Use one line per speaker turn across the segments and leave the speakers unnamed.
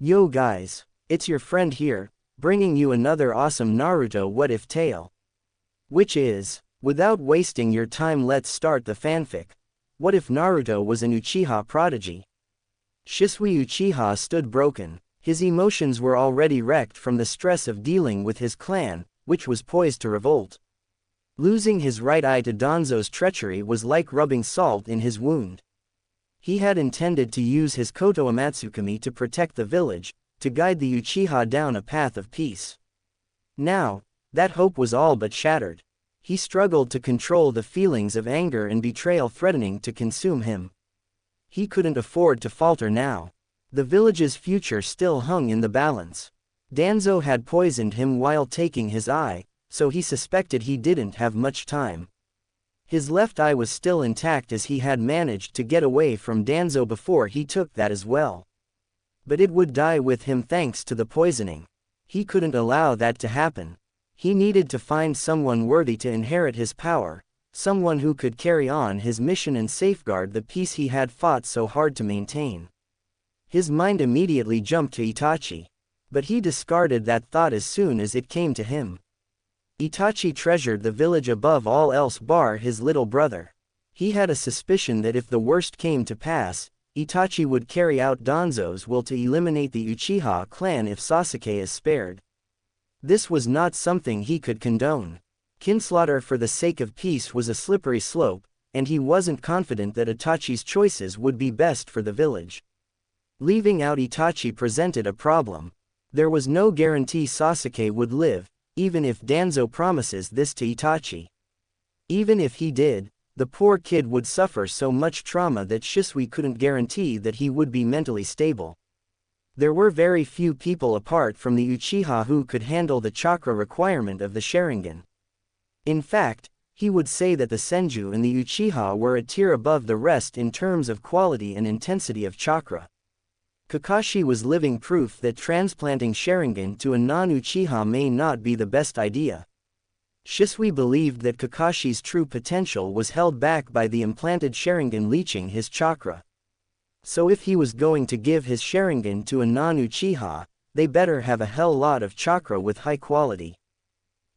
Yo guys, it's your friend here, bringing you another awesome Naruto what if tale. Which is, without wasting your time, let's start the fanfic. What if Naruto was an Uchiha prodigy? Shisui Uchiha stood broken. His emotions were already wrecked from the stress of dealing with his clan, which was poised to revolt. Losing his right eye to Danzo's treachery was like rubbing salt in his wound. He had intended to use his Koto Amatsukami to protect the village, to guide the Uchiha down a path of peace. Now, that hope was all but shattered. He struggled to control the feelings of anger and betrayal threatening to consume him. He couldn't afford to falter now. The village's future still hung in the balance. Danzo had poisoned him while taking his eye, so he suspected he didn't have much time. His left eye was still intact as he had managed to get away from Danzo before he took that as well. But it would die with him thanks to the poisoning. He couldn't allow that to happen. He needed to find someone worthy to inherit his power, someone who could carry on his mission and safeguard the peace he had fought so hard to maintain. His mind immediately jumped to Itachi. But he discarded that thought as soon as it came to him. Itachi treasured the village above all else bar his little brother. He had a suspicion that if the worst came to pass, Itachi would carry out Danzo's will to eliminate the Uchiha clan if Sasuke is spared. This was not something he could condone. Kinslaughter for the sake of peace was a slippery slope, and he wasn't confident that Itachi's choices would be best for the village. Leaving out Itachi presented a problem. There was no guarantee Sasuke would live, even if Danzo promises this to Itachi. Even if he did, the poor kid would suffer so much trauma that Shisui couldn't guarantee that he would be mentally stable. There were very few people apart from the Uchiha who could handle the chakra requirement of the Sharingan. In fact, he would say that the Senju and the Uchiha were a tier above the rest in terms of quality and intensity of chakra. Kakashi was living proof that transplanting Sharingan to a non-Uchiha may not be the best idea. Shisui believed that Kakashi's true potential was held back by the implanted Sharingan leeching his chakra. So if he was going to give his Sharingan to a non-Uchiha, they better have a hell lot of chakra with high quality.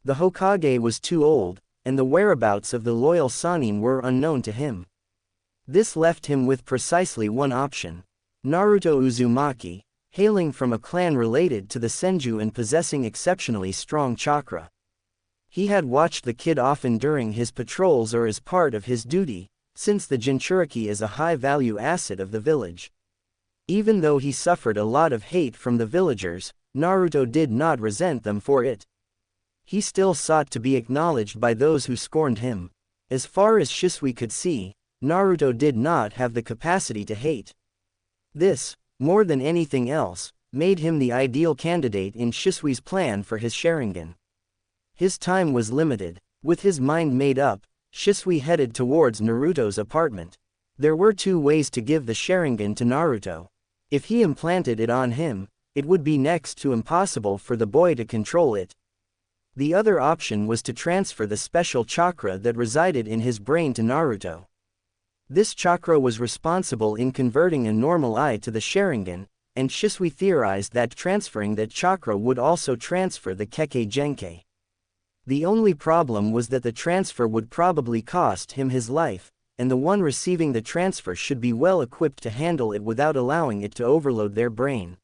The Hokage was too old, and the whereabouts of the loyal Sannin were unknown to him. This left him with precisely one option. Naruto Uzumaki, hailing from a clan related to the Senju and possessing exceptionally strong chakra. He had watched the kid often during his patrols or as part of his duty, since the Jinchuriki is a high-value asset of the village. Even though he suffered a lot of hate from the villagers, Naruto did not resent them for it. He still sought to be acknowledged by those who scorned him. As far as Shisui could see, Naruto did not have the capacity to hate. This, more than anything else, made him the ideal candidate in Shisui's plan for his Sharingan. His time was limited. With his mind made up, Shisui headed towards Naruto's apartment. There were two ways to give the Sharingan to Naruto. If he implanted it on him, it would be next to impossible for the boy to control it. The other option was to transfer the special chakra that resided in his brain to Naruto. This chakra was responsible in converting a normal eye to the Sharingan, and Shisui theorized that transferring that chakra would also transfer the Kekkei Genkei. The only problem was that the transfer would probably cost him his life, and the one receiving the transfer should be well equipped to handle it without allowing it to overload their brain.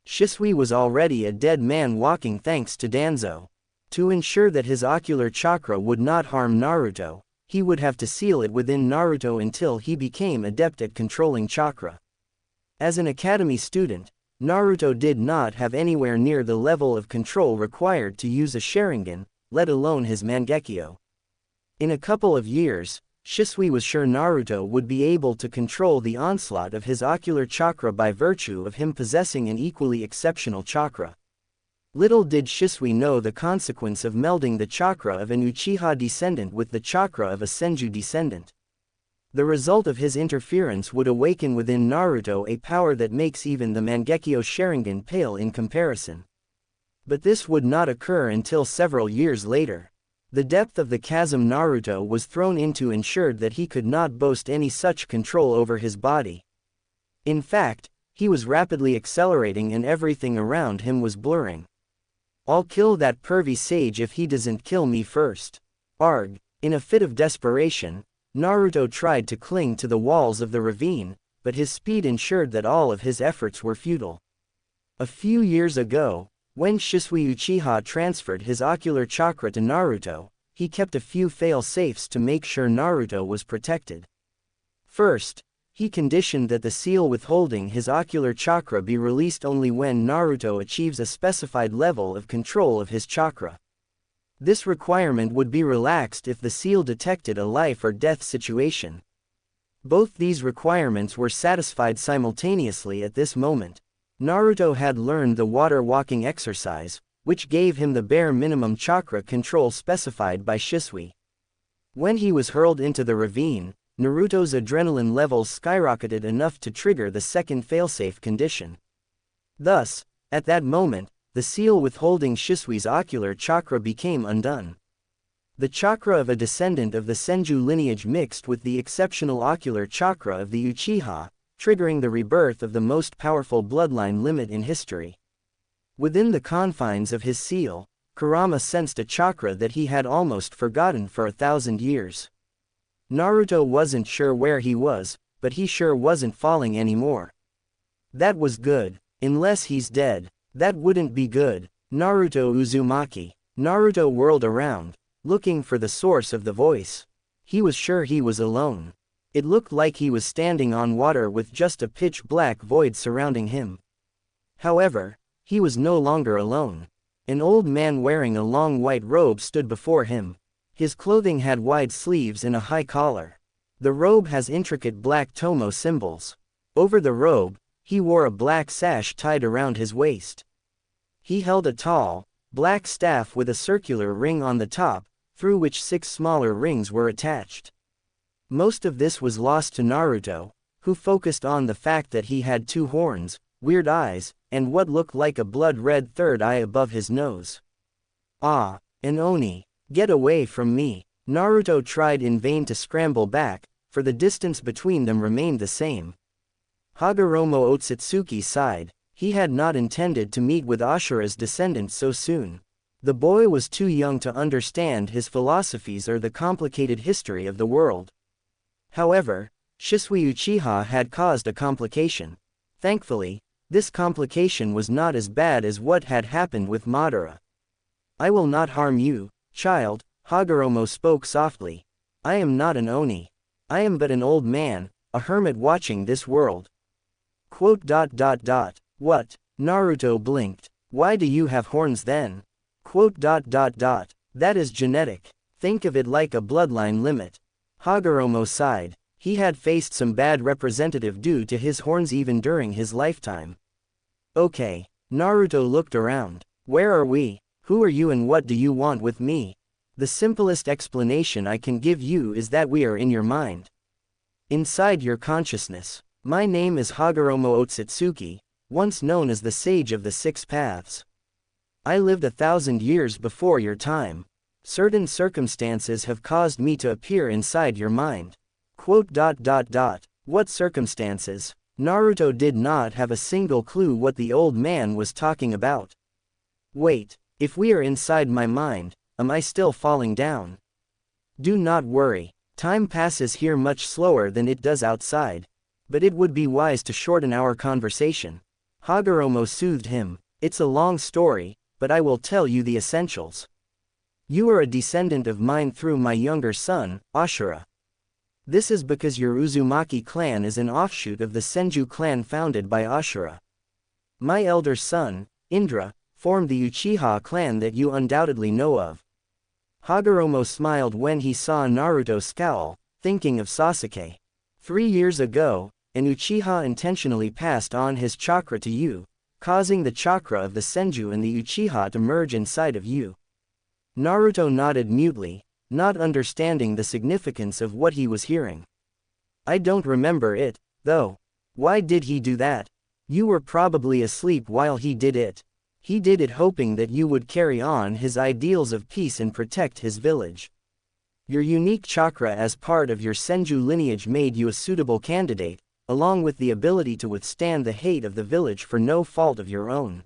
Shisui was already a dead man walking thanks to Danzo. To ensure that his ocular chakra would not harm Naruto, he would have to seal it within Naruto until he became adept at controlling chakra. As an academy student, Naruto did not have anywhere near the level of control required to use a Sharingan, let alone his Mangekyo. In a couple of years, Shisui was sure Naruto would be able to control the onslaught of his ocular chakra by virtue of him possessing an equally exceptional chakra. Little did Shisui know the consequence of melding the chakra of an Uchiha descendant with the chakra of a Senju descendant. The result of his interference would awaken within Naruto a power that makes even the Mangekyo Sharingan pale in comparison. But this would not occur until several years later. The depth of the chasm Naruto was thrown into ensured that he could not boast any such control over his body. In fact, He was rapidly accelerating and everything around him was blurring. I'll kill that pervy sage if he doesn't kill me first. Arg! In a fit of desperation, Naruto tried to cling to the walls of the ravine, but his speed ensured that all of his efforts were futile. A few years ago, when Shisui Uchiha transferred his ocular chakra to Naruto, he kept a few fail-safes to make sure Naruto was protected. First, he conditioned that the seal withholding his ocular chakra be released only when Naruto achieves a specified level of control of his chakra. This requirement would be relaxed if the seal detected a life or death situation. Both these requirements were satisfied simultaneously at this moment. Naruto had learned the water walking exercise, which gave him the bare minimum chakra control specified by Shisui. When he was hurled into the ravine, Naruto's adrenaline levels skyrocketed enough to trigger the second failsafe condition. Thus, at that moment, the seal withholding Shisui's ocular chakra became undone. The chakra of a descendant of the Senju lineage mixed with the exceptional ocular chakra of the Uchiha, triggering the rebirth of the most powerful bloodline limit in history. Within the confines of his seal, Kurama sensed a chakra that he had almost forgotten for 1,000 years. Naruto wasn't sure where he was, but he sure wasn't falling anymore. That was good. Unless he's dead. That wouldn't be good. Naruto Uzumaki. Naruto whirled around, looking for the source of the voice. He was sure he was alone. It looked like he was standing on water with just a pitch-black void surrounding him. However, he was no longer alone. An old man wearing a long white robe stood before him. His clothing had wide sleeves and a high collar. The robe has intricate black tomo symbols. Over the robe, he wore a black sash tied around his waist. He held a tall, black staff with a circular ring on the top, through which 6 smaller rings were attached. Most of this was lost to Naruto, who focused on the fact that he had 2 horns, weird eyes, and what looked like a blood-red third eye above his nose. Ah, an Oni. Get away from me. Naruto tried in vain to scramble back, for the distance between them remained the same. Hagoromo Otsutsuki sighed. He had not intended to meet with Ashura's descendant so soon. The boy was too young to understand his philosophies or the complicated history of the world. However, Shisui Uchiha had caused a complication. Thankfully, this complication was not as bad as what had happened with Madara. I will not harm you, child, Hagoromo spoke softly. I am not an Oni. I am but an old man, a hermit watching this world. What? Naruto blinked. Why do you have horns then? That is genetic. Think of it like a bloodline limit. Hagoromo sighed. He had faced some bad representative due to his horns even during his lifetime. Okay. Naruto looked around. Where are we? Who are you and what do you want with me? The simplest explanation I can give you is that we are in your mind. Inside your consciousness. My name is Hagoromo Otsutsuki, once known as the Sage of the 6 Paths. I lived 1,000 years before your time. Certain circumstances have caused me to appear inside your mind. What circumstances? Naruto did not have a single clue what the old man was talking about. Wait, if we are inside my mind, am I still falling down? Do not worry. Time passes here much slower than it does outside. But it would be wise to shorten our conversation. Hagoromo soothed him. It's a long story, but I will tell you the essentials. You are a descendant of mine through my younger son, Ashura. This is because your Uzumaki clan is an offshoot of the Senju clan founded by Ashura. My elder son, Indra, formed the Uchiha clan that you undoubtedly know of. Hagoromo smiled when he saw Naruto scowl, thinking of Sasuke. 3 years ago, an Uchiha intentionally passed on his chakra to you, causing the chakra of the Senju and the Uchiha to merge inside of you. Naruto nodded mutely, not understanding the significance of what he was hearing. I don't remember it, though. Why did he do that? You were probably asleep while he did it. He did it hoping that you would carry on his ideals of peace and protect his village. Your unique chakra as part of your Senju lineage made you a suitable candidate, along with the ability to withstand the hate of the village for no fault of your own.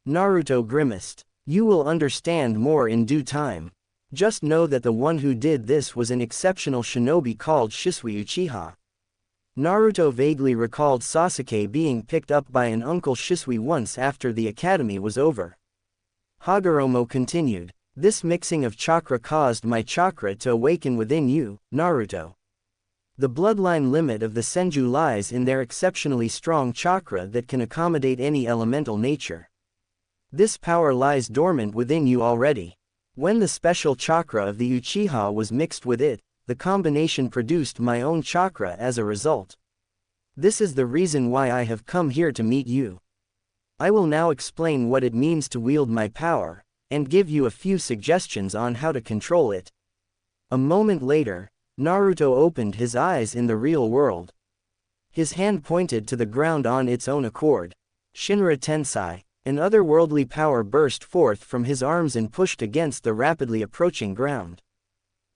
Naruto grimaced. You will understand more in due time. Just know that the one who did this was an exceptional shinobi called Shisui Uchiha. Naruto vaguely recalled Sasuke being picked up by an uncle Shisui once after the academy was over. Hagoromo continued. This mixing of chakra caused my chakra to awaken within you, Naruto. The bloodline limit of the Senju lies in their exceptionally strong chakra that can accommodate any elemental nature. This power lies dormant within you already. When the special chakra of the Uchiha was mixed with it, the combination produced my own chakra as a result. This is the reason why I have come here to meet you. I will now explain what it means to wield my power, and give you a few suggestions on how to control it. A moment later, Naruto opened his eyes in the real world. His hand pointed to the ground on its own accord. Shinra Tensei, an otherworldly power burst forth from his arms and pushed against the rapidly approaching ground.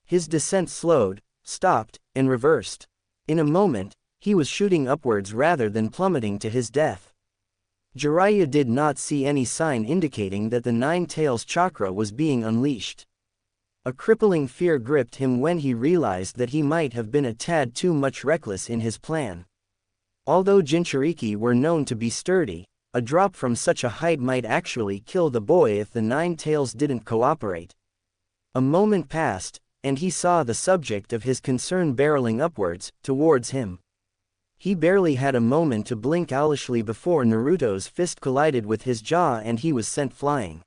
His descent slowed, stopped, and reversed. In a moment, he was shooting upwards rather than plummeting to his death. Jiraiya did not see any sign indicating that the Nine Tails chakra was being unleashed. A crippling fear gripped him when he realized that he might have been a tad too much reckless in his plan. Although Jinchuriki were known to be sturdy, a drop from such a height might actually kill the boy if the Nine Tails didn't cooperate. A moment passed, and he saw the subject of his concern barreling upwards, towards him. He barely had a moment to blink owlishly before Naruto's fist collided with his jaw and he was sent flying.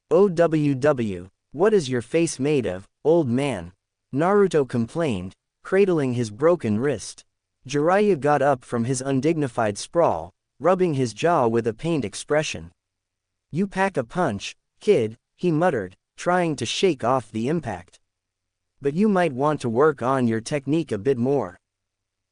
OWW, what is your face made of, old man? Naruto complained, cradling his broken wrist. Jiraiya got up from his undignified sprawl, rubbing his jaw with a pained expression. You pack a punch, kid, he muttered, trying to shake off the impact. But you might want to work on your technique a bit more.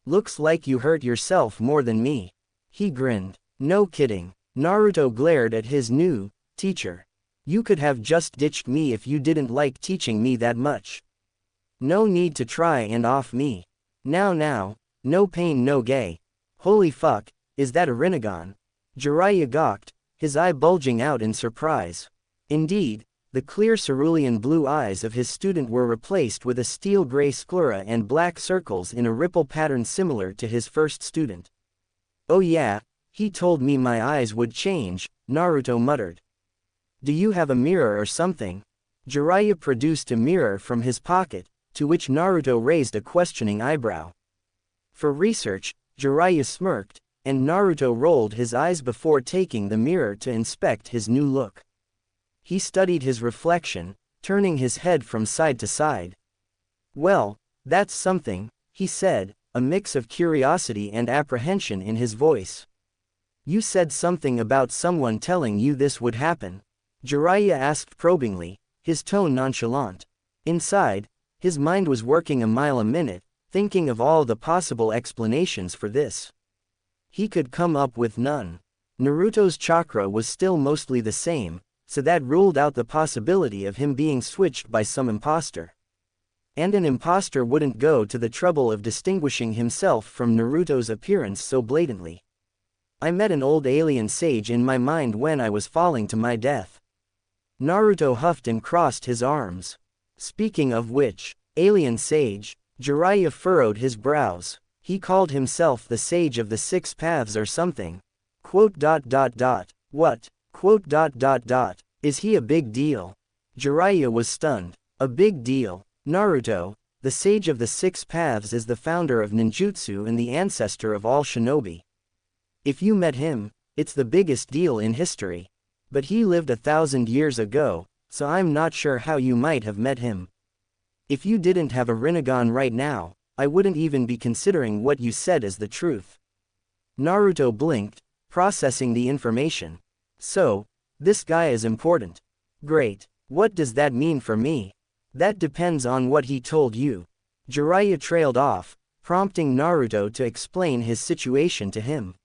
Looks like you hurt yourself more than me. He grinned. No kidding. Naruto glared at his new teacher. You could have just ditched me if you didn't like teaching me that much. No need to try and off me. Now, no pain no gay. Holy fuck, is that a Rinnegan? Jiraiya gawked, his eye bulging out in surprise. Indeed, the clear cerulean blue eyes of his student were replaced with a steel-gray sclera and black circles in a ripple pattern similar to his first student. Oh yeah, he told me my eyes would change, Naruto muttered. Do you have a mirror or something? Jiraiya produced a mirror from his pocket, to which Naruto raised a questioning eyebrow. For research, Jiraiya smirked, and Naruto rolled his eyes before taking the mirror to inspect his new look. He studied his reflection, turning his head from side to side. Well, that's something, he said, a mix of curiosity and apprehension in his voice. You said something about someone telling you this would happen? Jiraiya asked probingly, his tone nonchalant. Inside, his mind was working a mile a minute, thinking of all the possible explanations for this. He could come up with none. Naruto's chakra was still mostly the same, so that ruled out the possibility of him being switched by some imposter. And an imposter wouldn't go to the trouble of distinguishing himself from Naruto's appearance so blatantly. I met an old alien sage in my mind when I was falling to my death. Naruto huffed and crossed his arms. Speaking of which, alien sage, Jiraiya furrowed his brows. He called himself the Sage of the Six Paths or something. What? Is he a big deal? Jiraiya was stunned. A big deal. Naruto, the Sage of the Six Paths, is the founder of ninjutsu and the ancestor of all shinobi. If you met him, it's the biggest deal in history. But he lived 1,000 years ago, so I'm not sure how you might have met him. If you didn't have a Rinnegan right now, I wouldn't even be considering what you said as the truth. Naruto blinked, processing the information. So, this guy is important. Great. What does that mean for me? That depends on what he told you. Jiraiya trailed off, prompting Naruto to explain his situation to him.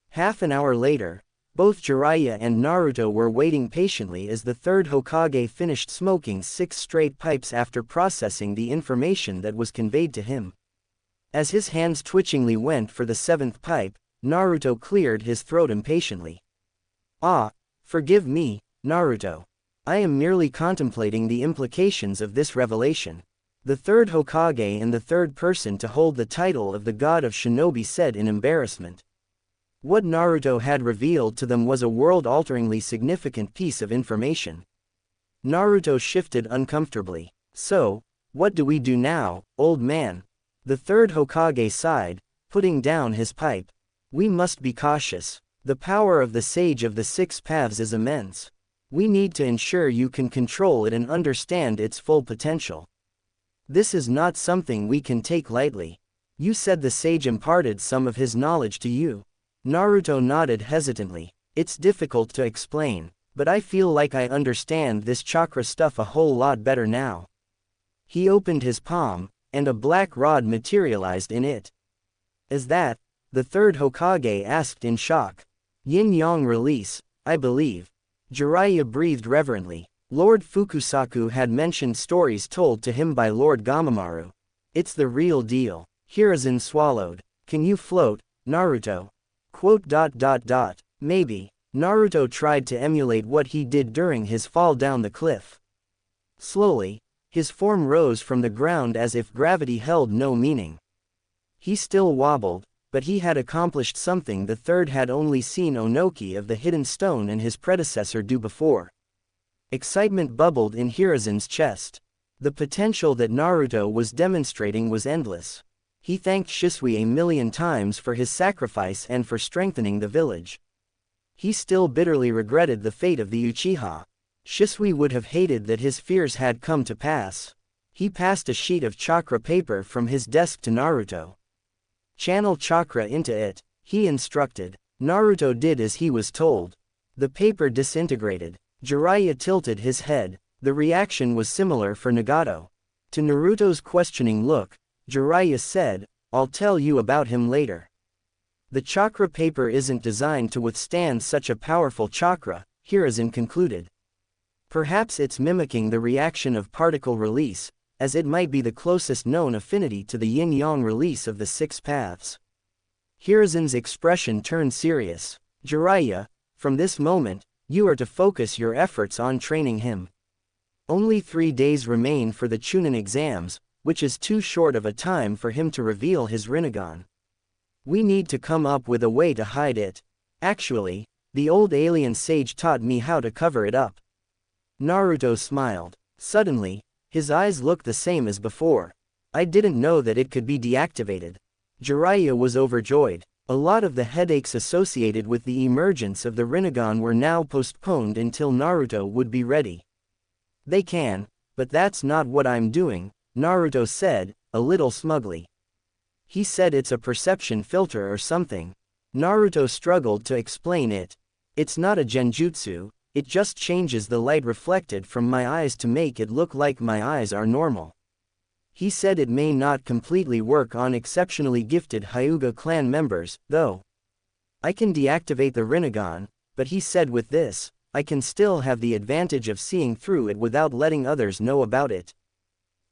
Half an hour later, both Jiraiya and Naruto were waiting patiently as the third Hokage finished smoking 6 straight pipes after processing the information that was conveyed to him. As his hands twitchingly went for the seventh pipe, Naruto cleared his throat impatiently. Ah, forgive me, Naruto. I am merely contemplating the implications of this revelation. The third Hokage and the third person to hold the title of the god of shinobi said in embarrassment. What Naruto had revealed to them was a world-alteringly significant piece of information. Naruto shifted uncomfortably. So, what do we do now, old man? The third Hokage sighed, putting down his pipe. We must be cautious. The power of the Sage of the Six Paths is immense. We need to ensure you can control it and understand its full potential. This is not something we can take lightly. You said the sage imparted some of his knowledge to you. Naruto nodded hesitantly. It's difficult to explain, but I feel like I understand this chakra stuff a whole lot better now. He opened his palm, and a black rod materialized in it. Is that? The third Hokage asked in shock. Yin-yang release, I believe. Jiraiya breathed reverently. Lord Fukusaku had mentioned stories told to him by Lord Gamamaru. It's the real deal. Hiruzen swallowed. Can you float, Naruto? Maybe. Naruto tried to emulate what he did during his fall down the cliff. Slowly, his form rose from the ground as if gravity held no meaning. He still wobbled, but he had accomplished something the third had only seen Onoki of the Hidden Stone and his predecessor do before. Excitement bubbled in Hiruzen's chest. The potential that Naruto was demonstrating was endless. He thanked Shisui a million times for his sacrifice and for strengthening the village. He still bitterly regretted the fate of the Uchiha. Shisui would have hated that his fears had come to pass. He passed a sheet of chakra paper from his desk to Naruto. Channel chakra into it, he instructed. Naruto did as he was told. The paper disintegrated. Jiraiya tilted his head. The reaction was similar for Nagato. To Naruto's questioning look, Jiraiya said, I'll tell you about him later. The chakra paper isn't designed to withstand such a powerful chakra, Hiruzen concluded. Perhaps it's mimicking the reaction of particle release, as it might be the closest known affinity to the yin-yang release of the six paths. Hiruzen's expression turned serious. Jiraiya, from this moment, you are to focus your efforts on training him. Only 3 days remain for the Chunin exams, which is too short of a time for him to reveal his Rinnegan. We need to come up with a way to hide it. Actually, the old alien sage taught me how to cover it up. Naruto smiled. Suddenly, his eyes looked the same as before. I didn't know that it could be deactivated. Jiraiya was overjoyed. A lot of the headaches associated with the emergence of the Rinnegan were now postponed until Naruto would be ready. They can, but that's not what I'm doing, Naruto said, a little smugly. He said it's a perception filter or something. Naruto struggled to explain it. It's not a genjutsu, it just changes the light reflected from my eyes to make it look like my eyes are normal. He said it may not completely work on exceptionally gifted Hyuga clan members, though. I can deactivate the Rinnegan, but he said with this, I can still have the advantage of seeing through it without letting others know about it.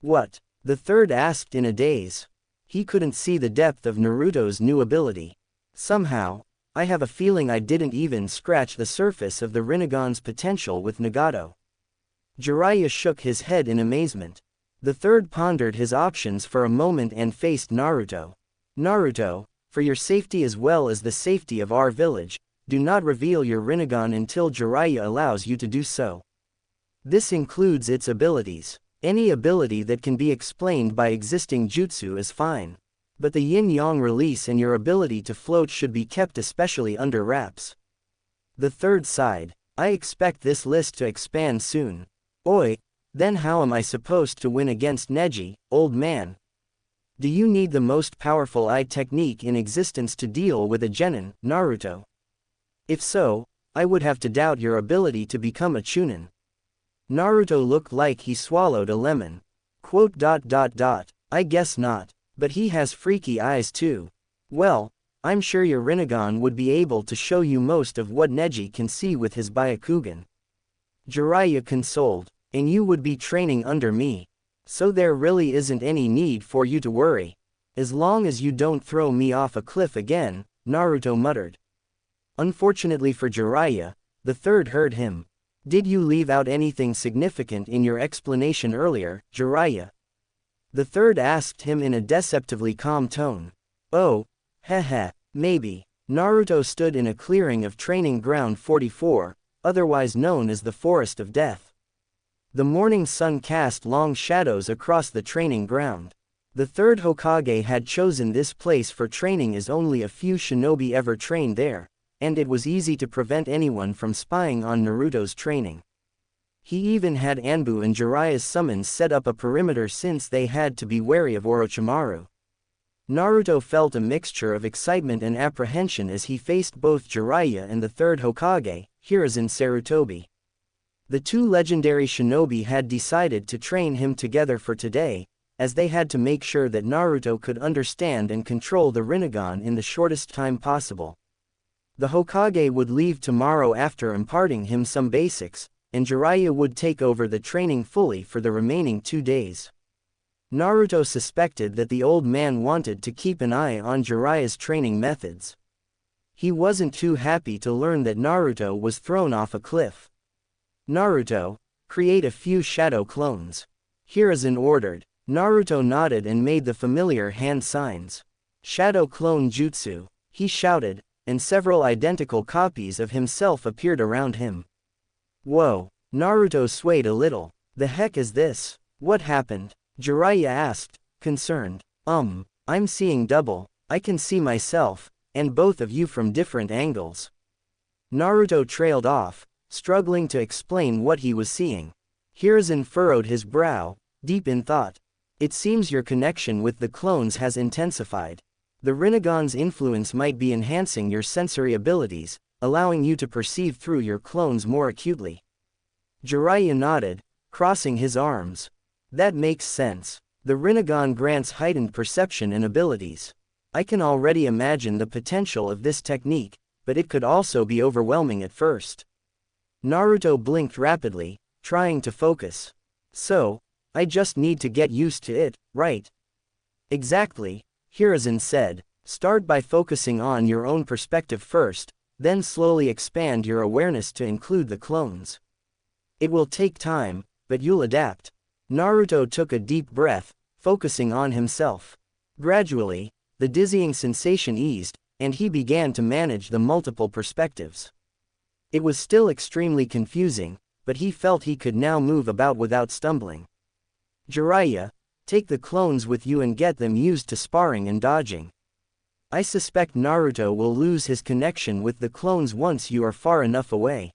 What? The third asked in a daze. He couldn't see the depth of Naruto's new ability. Somehow, I have a feeling I didn't even scratch the surface of the Rinnegan's potential with Nagato. Jiraiya shook his head in amazement. The third pondered his options for a moment and faced Naruto. Naruto, for your safety as well as the safety of our village, do not reveal your Rinnegan until Jiraiya allows you to do so. This includes its abilities. Any ability that can be explained by existing jutsu is fine. But the yin-yang release and your ability to float should be kept especially under wraps. The third sighed. I expect this list to expand soon. Oi, then how am I supposed to win against Neji, old man? Do you need the most powerful eye technique in existence to deal with a genin, Naruto? If so, I would have to doubt your ability to become a Chunin. Naruto looked like he swallowed a lemon. I guess not, but he has freaky eyes too. Well, I'm sure your Rinnegan would be able to show you most of what Neji can see with his Byakugan. Jiraiya consoled, and you would be training under me. So there really isn't any need for you to worry. As long as you don't throw me off a cliff again, Naruto muttered. Unfortunately for Jiraiya, the third heard him. Did you leave out anything significant in your explanation earlier, Jiraiya? The third asked him in a deceptively calm tone. Oh, heh, maybe. Naruto stood in a clearing of training ground 44, otherwise known as the Forest of Death. The morning sun cast long shadows across the training ground. The third Hokage had chosen this place for training as only a few shinobi ever trained there, and it was easy to prevent anyone from spying on Naruto's training. He even had Anbu and Jiraiya's summons set up a perimeter since they had to be wary of Orochimaru. Naruto felt a mixture of excitement and apprehension as he faced both Jiraiya and the third Hokage, Hiruzen Sarutobi. The two legendary shinobi had decided to train him together for today, as they had to make sure that Naruto could understand and control the Rinnegan in the shortest time possible. The Hokage would leave tomorrow after imparting him some basics, and Jiraiya would take over the training fully for the remaining 2 days. Naruto suspected that the old man wanted to keep an eye on Jiraiya's training methods. He wasn't too happy to learn that Naruto was thrown off a cliff. Naruto, create a few shadow clones. Hiruzen ordered. Naruto nodded and made the familiar hand signs. Shadow clone jutsu, he shouted, and several identical copies of himself appeared around him. Whoa, Naruto swayed a little. The heck is this? What happened? Jiraiya asked, concerned. I'm seeing double. I can see myself, and both of you from different angles. Naruto trailed off, struggling to explain what he was seeing. Hiruzen furrowed his brow, deep in thought. It seems your connection with the clones has intensified. The Rinnegan's influence might be enhancing your sensory abilities, allowing you to perceive through your clones more acutely. Jiraiya nodded, crossing his arms. That makes sense. The Rinnegan grants heightened perception and abilities. I can already imagine the potential of this technique, but it could also be overwhelming at first. Naruto blinked rapidly, trying to focus. So, I just need to get used to it, right? Exactly, Hiruzen said. Start by focusing on your own perspective first, then slowly expand your awareness to include the clones. It will take time, but you'll adapt. Naruto took a deep breath, focusing on himself. Gradually, the dizzying sensation eased, and he began to manage the multiple perspectives. It was still extremely confusing, but he felt he could now move about without stumbling. Jiraiya, take the clones with you and get them used to sparring and dodging. I suspect Naruto will lose his connection with the clones once you are far enough away.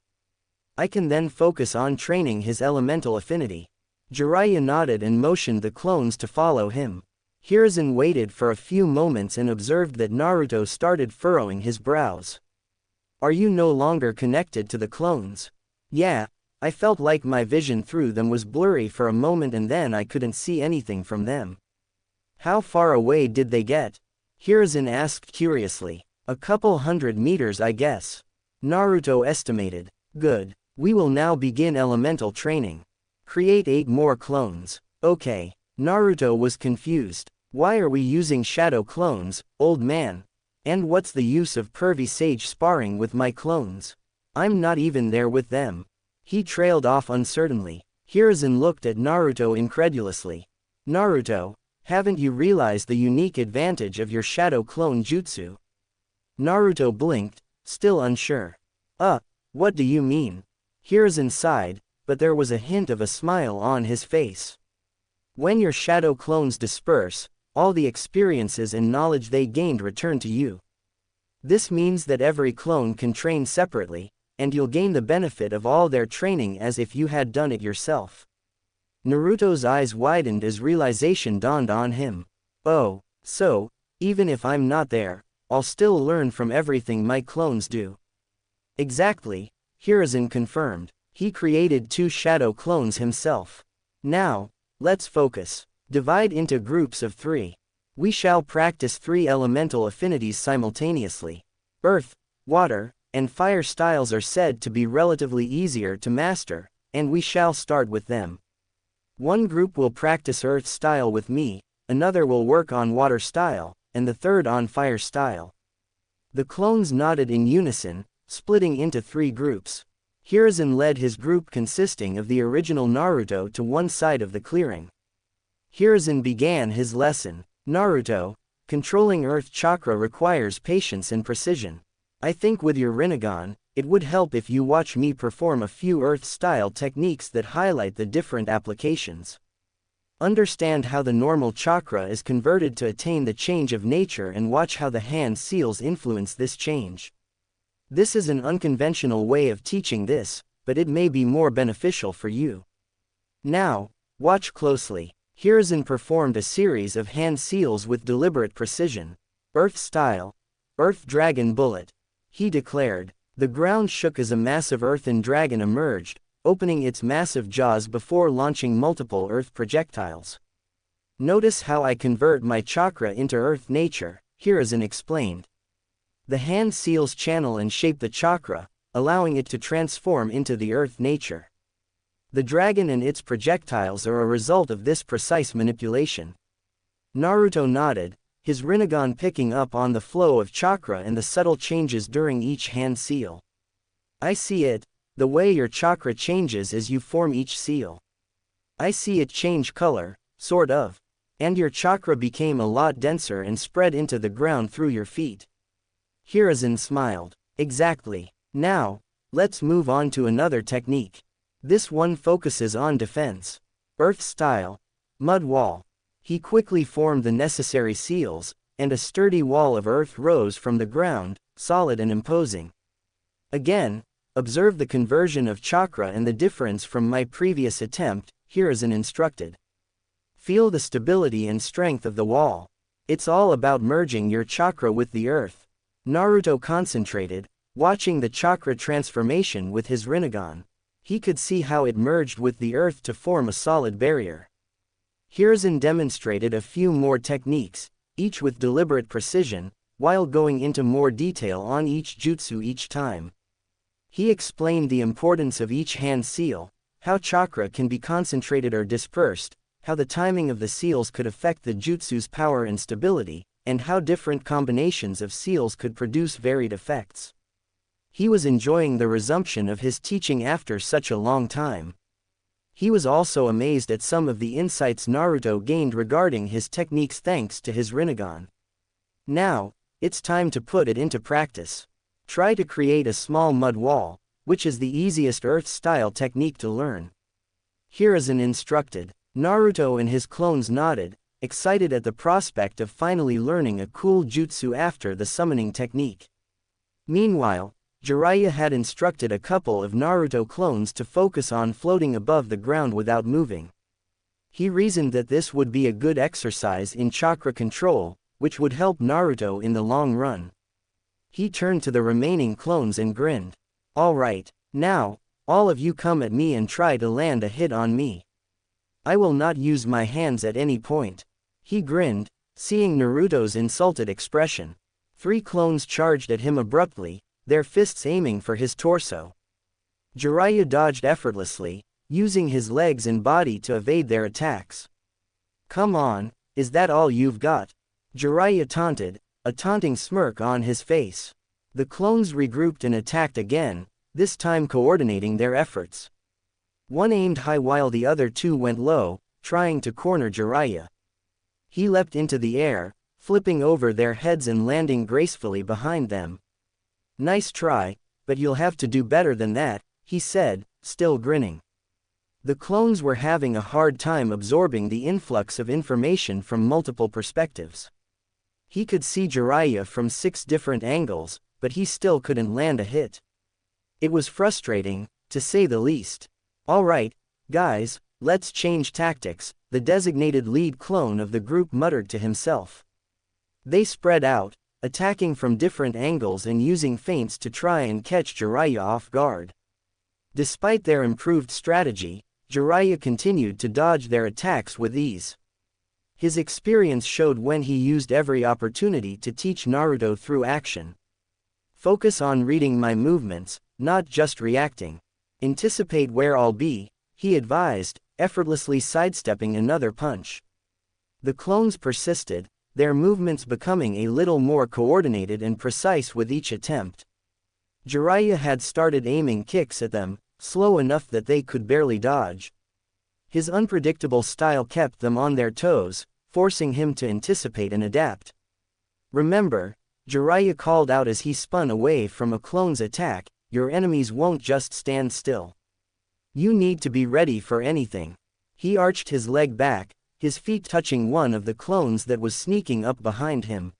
I can then focus on training his elemental affinity. Jiraiya nodded and motioned the clones to follow him. Hiruzen waited for a few moments and observed that Naruto started furrowing his brows. Are you no longer connected to the clones? Yeah, I felt like my vision through them was blurry for a moment and then I couldn't see anything from them. How far away did they get? Hiruzen asked curiously. A couple 100 meters I guess. Naruto estimated. Good. We will now begin elemental training. Create 8 more clones. Okay. Naruto was confused. Why are we using shadow clones, old man? And what's the use of pervy sage sparring with my clones? I'm not even there with them. He trailed off uncertainly. Hiruzen looked at Naruto incredulously. Naruto, haven't you realized the unique advantage of your shadow clone jutsu? Naruto blinked, still unsure. What do you mean? Hiruzen sighed, but there was a hint of a smile on his face. When your shadow clones disperse, all the experiences and knowledge they gained return to you. This means that every clone can train separately, and you'll gain the benefit of all their training as if you had done it yourself. Naruto's eyes widened as realization dawned on him. Oh, so, even if I'm not there, I'll still learn from everything my clones do. Exactly, Hiruzen confirmed. He created 2 shadow clones himself. Now, let's focus. Divide into groups of 3. We shall practice 3 elemental affinities simultaneously. Earth, water, and fire styles are said to be relatively easier to master, and we shall start with them. One group will practice earth style with me, another will work on water style, and the third on fire style. The clones nodded in unison, splitting into 3 groups. Hiruzen led his group consisting of the original Naruto to one side of the clearing. Hiruzen began his lesson. Naruto, controlling Earth Chakra requires patience and precision. I think with your Rinnegan, it would help if you watch me perform a few Earth-style techniques that highlight the different applications. Understand how the normal chakra is converted to attain the change of nature and watch how the hand seals influence this change. This is an unconventional way of teaching this, but it may be more beneficial for you. Now, watch closely. Hiruzen performed a series of hand seals with deliberate precision. Earth style. Earth Dragon Bullet. He declared. The ground shook as a massive earthen dragon emerged, opening its massive jaws before launching multiple earth projectiles. Notice how I convert my chakra into earth nature, Hiruzen explained. The hand seals channel and shape the chakra, allowing it to transform into the earth nature. The dragon and its projectiles are a result of this precise manipulation. Naruto nodded, his Rinnegan picking up on the flow of chakra and the subtle changes during each hand seal. I see it, the way your chakra changes as you form each seal. I see it change color, sort of. And your chakra became a lot denser and spread into the ground through your feet. Hiruzen smiled. Exactly. Now, let's move on to another technique. This one focuses on defense. Earth style. Mud wall. He quickly formed the necessary seals, and a sturdy wall of earth rose from the ground, solid and imposing. Again, observe the conversion of chakra and the difference from my previous attempt, Hiruzen instructed. Feel the stability and strength of the wall. It's all about merging your chakra with the earth. Naruto concentrated, watching the chakra transformation with his Rinnegan. He could see how it merged with the earth to form a solid barrier. Hiruzen demonstrated a few more techniques, each with deliberate precision, while going into more detail on each jutsu each time. He explained the importance of each hand seal, how chakra can be concentrated or dispersed, how the timing of the seals could affect the jutsu's power and stability, and how different combinations of seals could produce varied effects. He was enjoying the resumption of his teaching after such a long time. He was also amazed at some of the insights Naruto gained regarding his techniques thanks to his Rinnegan. Now, it's time to put it into practice. Try to create a small mud wall, which is the easiest earth-style technique to learn. Hiruzen instructed. Naruto and his clones nodded, excited at the prospect of finally learning a cool jutsu after the summoning technique. Meanwhile, Jiraiya had instructed a couple of Naruto clones to focus on floating above the ground without moving. He reasoned that this would be a good exercise in chakra control, which would help Naruto in the long run. He turned to the remaining clones and grinned. All right, now, all of you come at me and try to land a hit on me. I will not use my hands at any point. He grinned, seeing Naruto's insulted expression. 3 clones charged at him abruptly, their fists aiming for his torso. Jiraiya dodged effortlessly, using his legs and body to evade their attacks. Come on, is that all you've got? Jiraiya taunted, a taunting smirk on his face. The clones regrouped and attacked again, this time coordinating their efforts. One aimed high while the other 2 went low, trying to corner Jiraiya. He leapt into the air, flipping over their heads and landing gracefully behind them. Nice try, but you'll have to do better than that, he said, still grinning. The clones were having a hard time absorbing the influx of information from multiple perspectives. He could see Jiraiya from 6 different angles, but he still couldn't land a hit. It was frustrating, to say the least. All right, guys, let's change tactics, the designated lead clone of the group muttered to himself. They spread out, attacking from different angles and using feints to try and catch Jiraiya off guard. Despite their improved strategy, Jiraiya continued to dodge their attacks with ease. His experience showed when he used every opportunity to teach Naruto through action. Focus on reading my movements, not just reacting. Anticipate where I'll be, he advised, effortlessly sidestepping another punch. The clones persisted, their movements becoming a little more coordinated and precise with each attempt. Jiraiya had started aiming kicks at them, slow enough that they could barely dodge. His unpredictable style kept them on their toes, forcing him to anticipate and adapt. "Remember," Jiraiya called out as he spun away from a clone's attack, "your enemies won't just stand still. You need to be ready for anything." He arched his leg back, his feet touching one of the clones that was sneaking up behind him.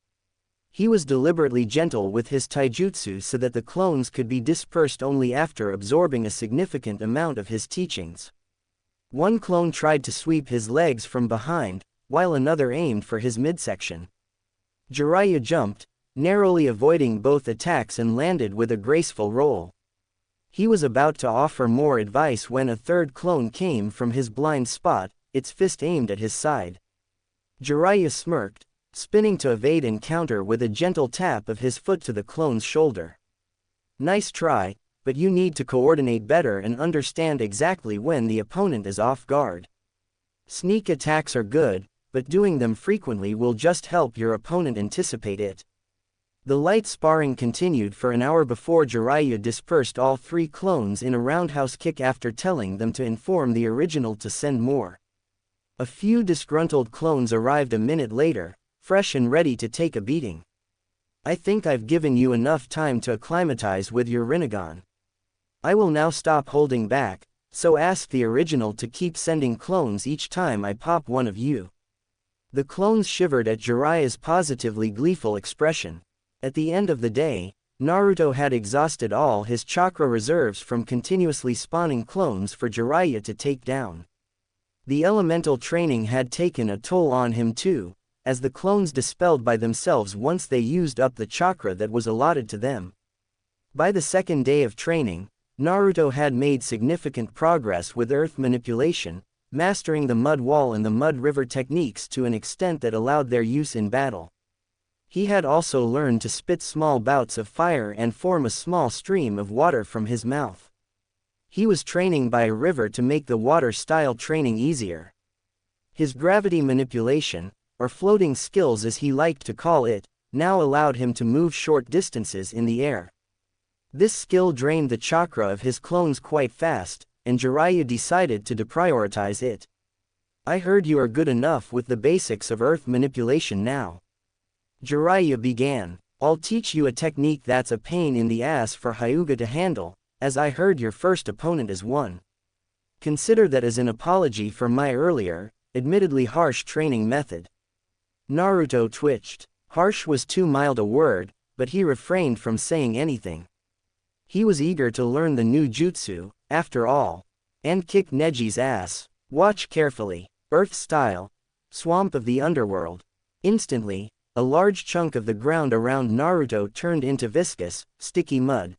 He was deliberately gentle with his taijutsu so that the clones could be dispersed only after absorbing a significant amount of his teachings. One clone tried to sweep his legs from behind, while another aimed for his midsection. Jiraiya jumped, narrowly avoiding both attacks and landed with a graceful roll. He was about to offer more advice when a third clone came from his blind spot, its fist aimed at his side. Jiraiya smirked, spinning to evade and counter with a gentle tap of his foot to the clone's shoulder. "Nice try, but you need to coordinate better and understand exactly when the opponent is off guard. Sneak attacks are good, but doing them frequently will just help your opponent anticipate it." The light sparring continued for an hour before Jiraiya dispersed all three clones in a roundhouse kick after telling them to inform the original to send more. A few disgruntled clones arrived a minute later, fresh and ready to take a beating. "I think I've given you enough time to acclimatize with your Rinnegan. I will now stop holding back, so ask the original to keep sending clones each time I pop one of you." The clones shivered at Jiraiya's positively gleeful expression. At the end of the day, Naruto had exhausted all his chakra reserves from continuously spawning clones for Jiraiya to take down. The elemental training had taken a toll on him too, as the clones dispelled by themselves once they used up the chakra that was allotted to them. By the second day of training, Naruto had made significant progress with earth manipulation, mastering the mud wall and the mud river techniques to an extent that allowed their use in battle. He had also learned to spit small bouts of fire and form a small stream of water from his mouth. He was training by a river to make the water-style training easier. His gravity manipulation, or floating skills as he liked to call it, now allowed him to move short distances in the air. This skill drained the chakra of his clones quite fast, and Jiraiya decided to deprioritize it. "I heard you are good enough with the basics of earth manipulation now," Jiraiya began. "I'll teach you a technique that's a pain in the ass for Hyuga to handle, as I heard your first opponent is one. Consider that as an apology for my earlier, admittedly harsh training method." Naruto twitched. Harsh was too mild a word, but he refrained from saying anything. He was eager to learn the new jutsu, after all. "And kick Neji's ass. Watch carefully. Earth style. Swamp of the underworld." Instantly, a large chunk of the ground around Naruto turned into viscous, sticky mud.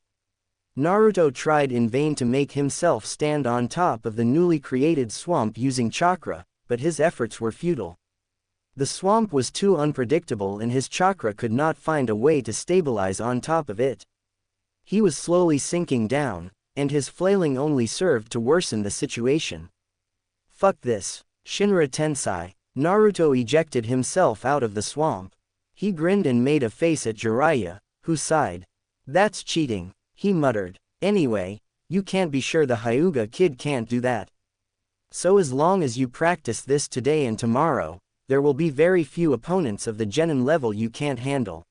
Naruto tried in vain to make himself stand on top of the newly created swamp using chakra, but his efforts were futile. The swamp was too unpredictable and his chakra could not find a way to stabilize on top of it. He was slowly sinking down, and his flailing only served to worsen the situation. "Fuck this, Shinra Tensei." Naruto ejected himself out of the swamp. He grinned and made a face at Jiraiya, who sighed. "That's cheating," he muttered. "Anyway, you can't be sure the Hyuga kid can't do that. So as long as you practice this today and tomorrow, there will be very few opponents of the genin level you can't handle."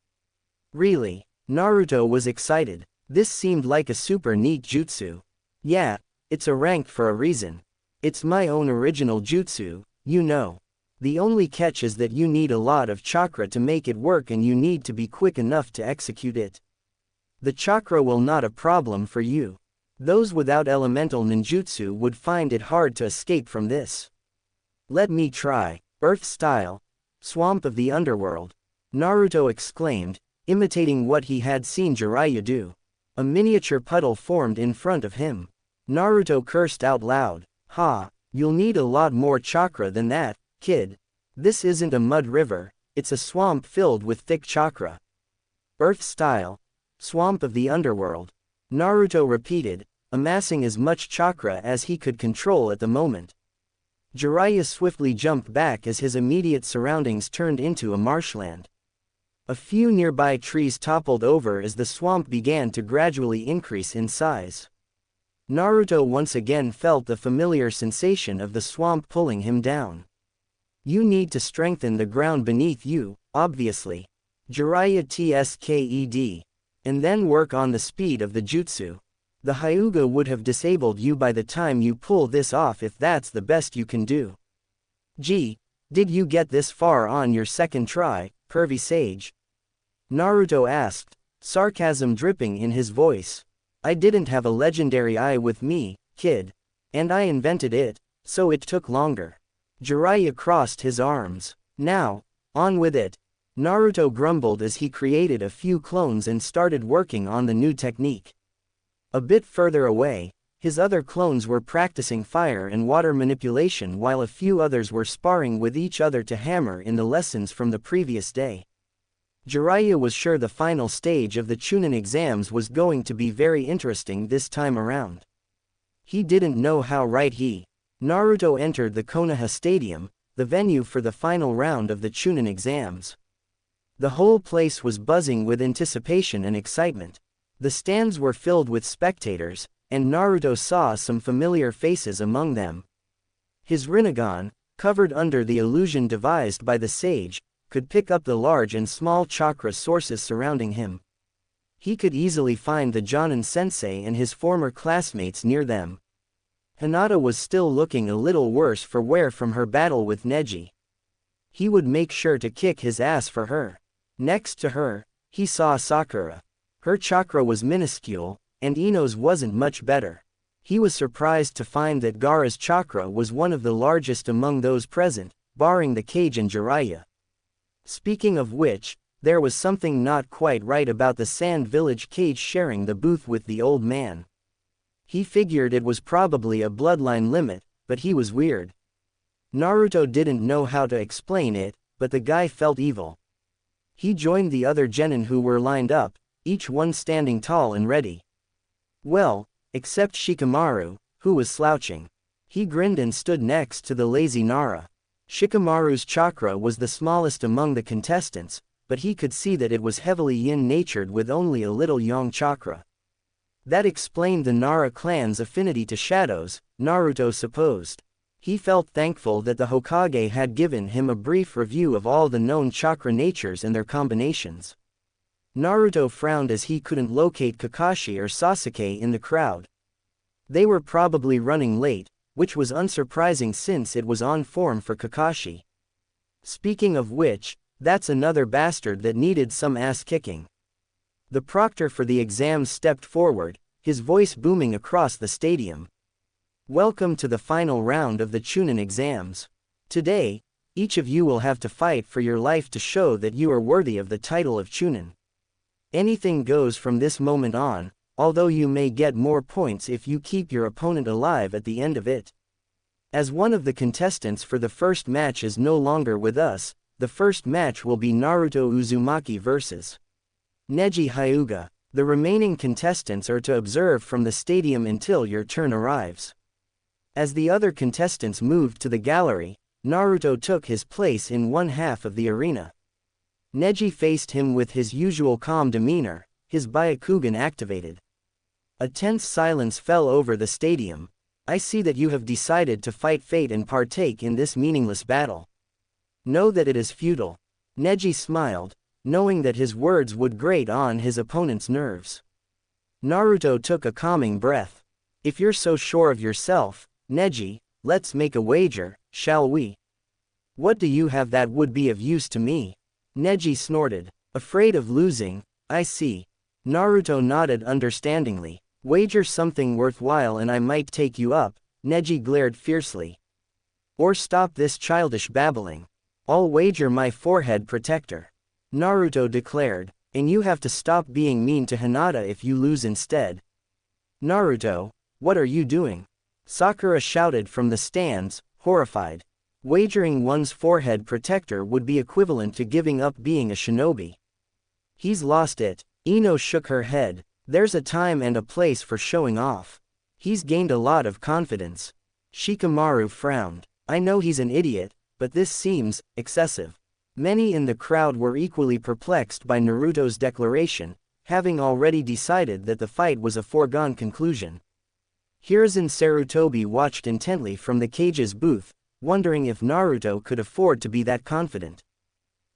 Really? Naruto was excited. This seemed like a super neat jutsu. "Yeah, it's a rank for a reason. It's my own original jutsu, you know. The only catch is that you need a lot of chakra to make it work and you need to be quick enough to execute it. The chakra will not a problem for you. Those without elemental ninjutsu would find it hard to escape from this. Let me try. Earth style. Swamp of the underworld." Naruto exclaimed, imitating what he had seen Jiraiya do. A miniature puddle formed in front of him. Naruto cursed out loud. "Ha, you'll need a lot more chakra than that, kid. This isn't a mud river, it's a swamp filled with thick chakra." "Earth style. Swamp of the underworld," Naruto repeated, amassing as much chakra as he could control at the moment. Jiraiya swiftly jumped back as his immediate surroundings turned into a marshland. A few nearby trees toppled over as the swamp began to gradually increase in size. Naruto once again felt the familiar sensation of the swamp pulling him down. You need to strengthen the ground beneath you, obviously. Jiraiya tsked. And then work on the speed of the jutsu. The Hyuga would have disabled you by the time you pull this off if that's the best you can do. Gee, did you get this far on your second try, pervy sage? Naruto asked, sarcasm dripping in his voice. I didn't have a legendary eye with me, kid. And I invented it, so it took longer. Jiraiya crossed his arms. Now, on with it. Naruto grumbled as he created a few clones and started working on the new technique. A bit further away, his other clones were practicing fire and water manipulation while a few others were sparring with each other to hammer in the lessons from the previous day. Jiraiya was sure the final stage of the Chunin exams was going to be very interesting this time around. He didn't know how right Naruto entered the Konoha Stadium, the venue for the final round of the Chunin exams. The whole place was buzzing with anticipation and excitement. The stands were filled with spectators, and Naruto saw some familiar faces among them. His Rinnegan, covered under the illusion devised by the sage, could pick up the large and small chakra sources surrounding him. He could easily find the Jonin sensei and his former classmates near them. Hinata was still looking a little worse for wear from her battle with Neji. He would make sure to kick his ass for her. Next to her, he saw Sakura. Her chakra was minuscule, and Ino's wasn't much better. He was surprised to find that Gaara's chakra was one of the largest among those present, barring the cage and Jiraiya. Speaking of which, there was something not quite right about the Sand Village cage sharing the booth with the old man. He figured it was probably a bloodline limit, but he was weird. Naruto didn't know how to explain it, but the guy felt evil. He joined the other genin who were lined up, each one standing tall and ready. Well, except Shikamaru, who was slouching. He grinned and stood next to the lazy Nara. Shikamaru's chakra was the smallest among the contestants, but he could see that it was heavily yin-natured with only a little yang chakra. That explained the Nara clan's affinity to shadows, Naruto supposed. He felt thankful that the Hokage had given him a brief review of all the known chakra natures and their combinations. Naruto frowned as he couldn't locate Kakashi or Sasuke in the crowd. They were probably running late, which was unsurprising since it was on form for Kakashi. Speaking of which, that's another bastard that needed some ass kicking. The proctor for the exams stepped forward, his voice booming across the stadium. Welcome to the final round of the Chunin exams. Today, each of you will have to fight for your life to show that you are worthy of the title of Chunin. Anything goes from this moment on, although you may get more points if you keep your opponent alive at the end of it. As one of the contestants for the first match is no longer with us, the first match will be Naruto Uzumaki vs. Neji Hyuga. The remaining contestants are to observe from the stadium until your turn arrives. As the other contestants moved to the gallery, Naruto took his place in one half of the arena. Neji faced him with his usual calm demeanor, his Byakugan activated. A tense silence fell over the stadium. I see that you have decided to fight fate and partake in this meaningless battle. Know that it is futile. Neji smiled, knowing that his words would grate on his opponent's nerves. Naruto took a calming breath. If you're so sure of yourself, Neji, let's make a wager, shall we? What do you have that would be of use to me? Neji snorted. Afraid of losing, I see. Naruto nodded understandingly. Wager something worthwhile and I might take you up, Neji glared fiercely. Or stop this childish babbling. I'll wager my forehead protector. Naruto declared, and you have to stop being mean to Hinata if you lose instead. Naruto, what are you doing? Sakura shouted from the stands, horrified. Wagering one's forehead protector would be equivalent to giving up being a shinobi. He's lost it. Ino shook her head. There's a time and a place for showing off. He's gained a lot of confidence. Shikamaru frowned. I know he's an idiot, but this seems excessive. Many in the crowd were equally perplexed by Naruto's declaration, having already decided that the fight was a foregone conclusion. Hiruzen Sarutobi watched intently from the cage's booth, wondering if Naruto could afford to be that confident.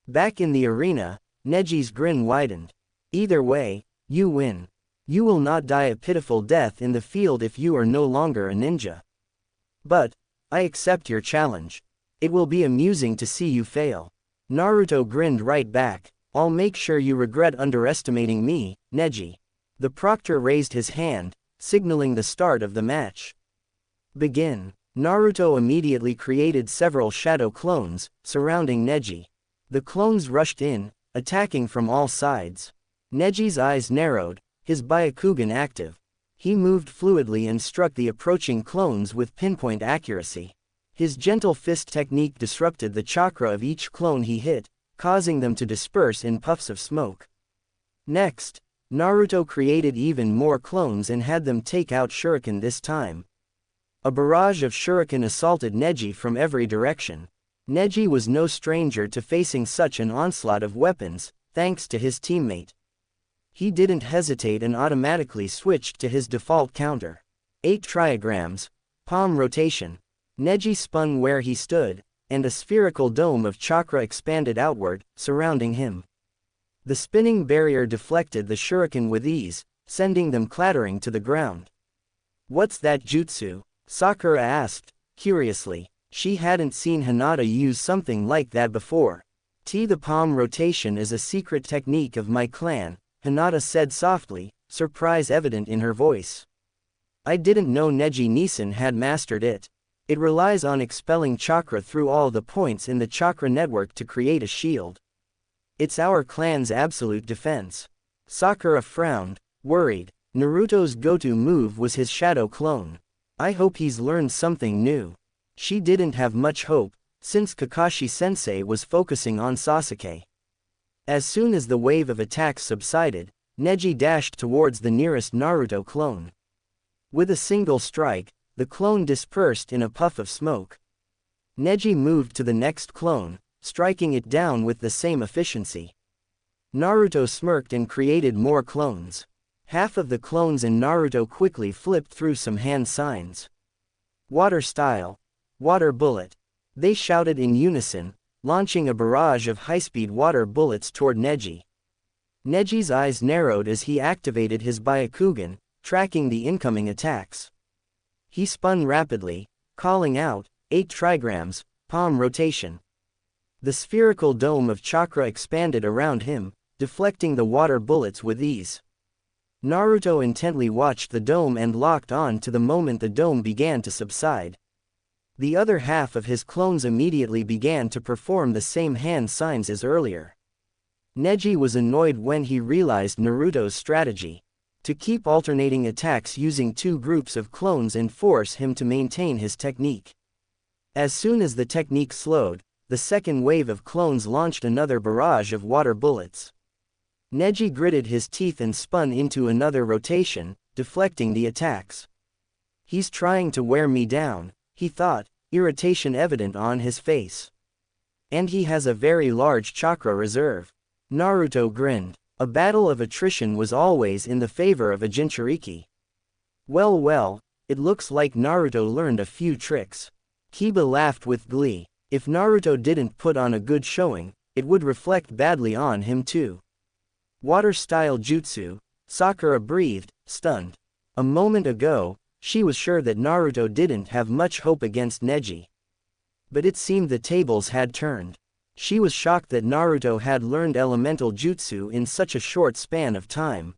Back in the arena, Neji's grin widened. Either way, you win. You will not die a pitiful death in the field if you are no longer a ninja. But, I accept your challenge. It will be amusing to see you fail. Naruto grinned right back. I'll make sure you regret underestimating me, Neji. The proctor raised his hand, signaling the start of the match. Begin. Naruto immediately created several shadow clones, surrounding Neji. The clones rushed in, attacking from all sides. Neji's eyes narrowed, his Byakugan active. He moved fluidly and struck the approaching clones with pinpoint accuracy. His gentle fist technique disrupted the chakra of each clone he hit, causing them to disperse in puffs of smoke. Next, Naruto created even more clones and had them take out shuriken this time. A barrage of shuriken assaulted Neji from every direction. Neji was no stranger to facing such an onslaught of weapons, thanks to his teammate. He didn't hesitate and automatically switched to his default counter. 8 trigrams, palm rotation. Neji spun where he stood, and a spherical dome of chakra expanded outward, surrounding him. The spinning barrier deflected the shuriken with ease, sending them clattering to the ground. What's that jutsu? Sakura asked, curiously. She hadn't seen Hinata use something like that before. The palm rotation is a secret technique of my clan, Hinata said softly, surprise evident in her voice. I didn't know Neji Nisan had mastered it. It relies on expelling chakra through all the points in the chakra network to create a shield. It's our clan's absolute defense. Sakura frowned, worried. Naruto's go-to move was his shadow clone. I hope he's learned something new. She didn't have much hope, since Kakashi-sensei was focusing on Sasuke. As soon as the wave of attacks subsided, Neji dashed towards the nearest Naruto clone. With a single strike, the clone dispersed in a puff of smoke. Neji moved to the next clone, striking it down with the same efficiency. Naruto smirked and created more clones. Half of the clones in Naruto quickly flipped through some hand signs. Water style. Water bullet. They shouted in unison, launching a barrage of high-speed water bullets toward Neji. Neji's eyes narrowed as he activated his Byakugan, tracking the incoming attacks. He spun rapidly, calling out, 8 trigrams, palm rotation. The spherical dome of chakra expanded around him, deflecting the water bullets with ease. Naruto intently watched the dome and locked on to the moment the dome began to subside. The other half of his clones immediately began to perform the same hand signs as earlier. Neji was annoyed when he realized Naruto's strategy. To keep alternating attacks using 2 groups of clones and force him to maintain his technique. As soon as the technique slowed, the second wave of clones launched another barrage of water bullets. Neji gritted his teeth and spun into another rotation, deflecting the attacks. He's trying to wear me down, he thought, irritation evident on his face. And he has a very large chakra reserve. Naruto grinned. A battle of attrition was always in the favor of a Jinchuriki. Well, it looks like Naruto learned a few tricks. Kiba laughed with glee. If Naruto didn't put on a good showing, it would reflect badly on him too. Water-style jutsu, Sakura breathed, stunned. A moment ago, she was sure that Naruto didn't have much hope against Neji. But it seemed the tables had turned. She was shocked that Naruto had learned elemental jutsu in such a short span of time.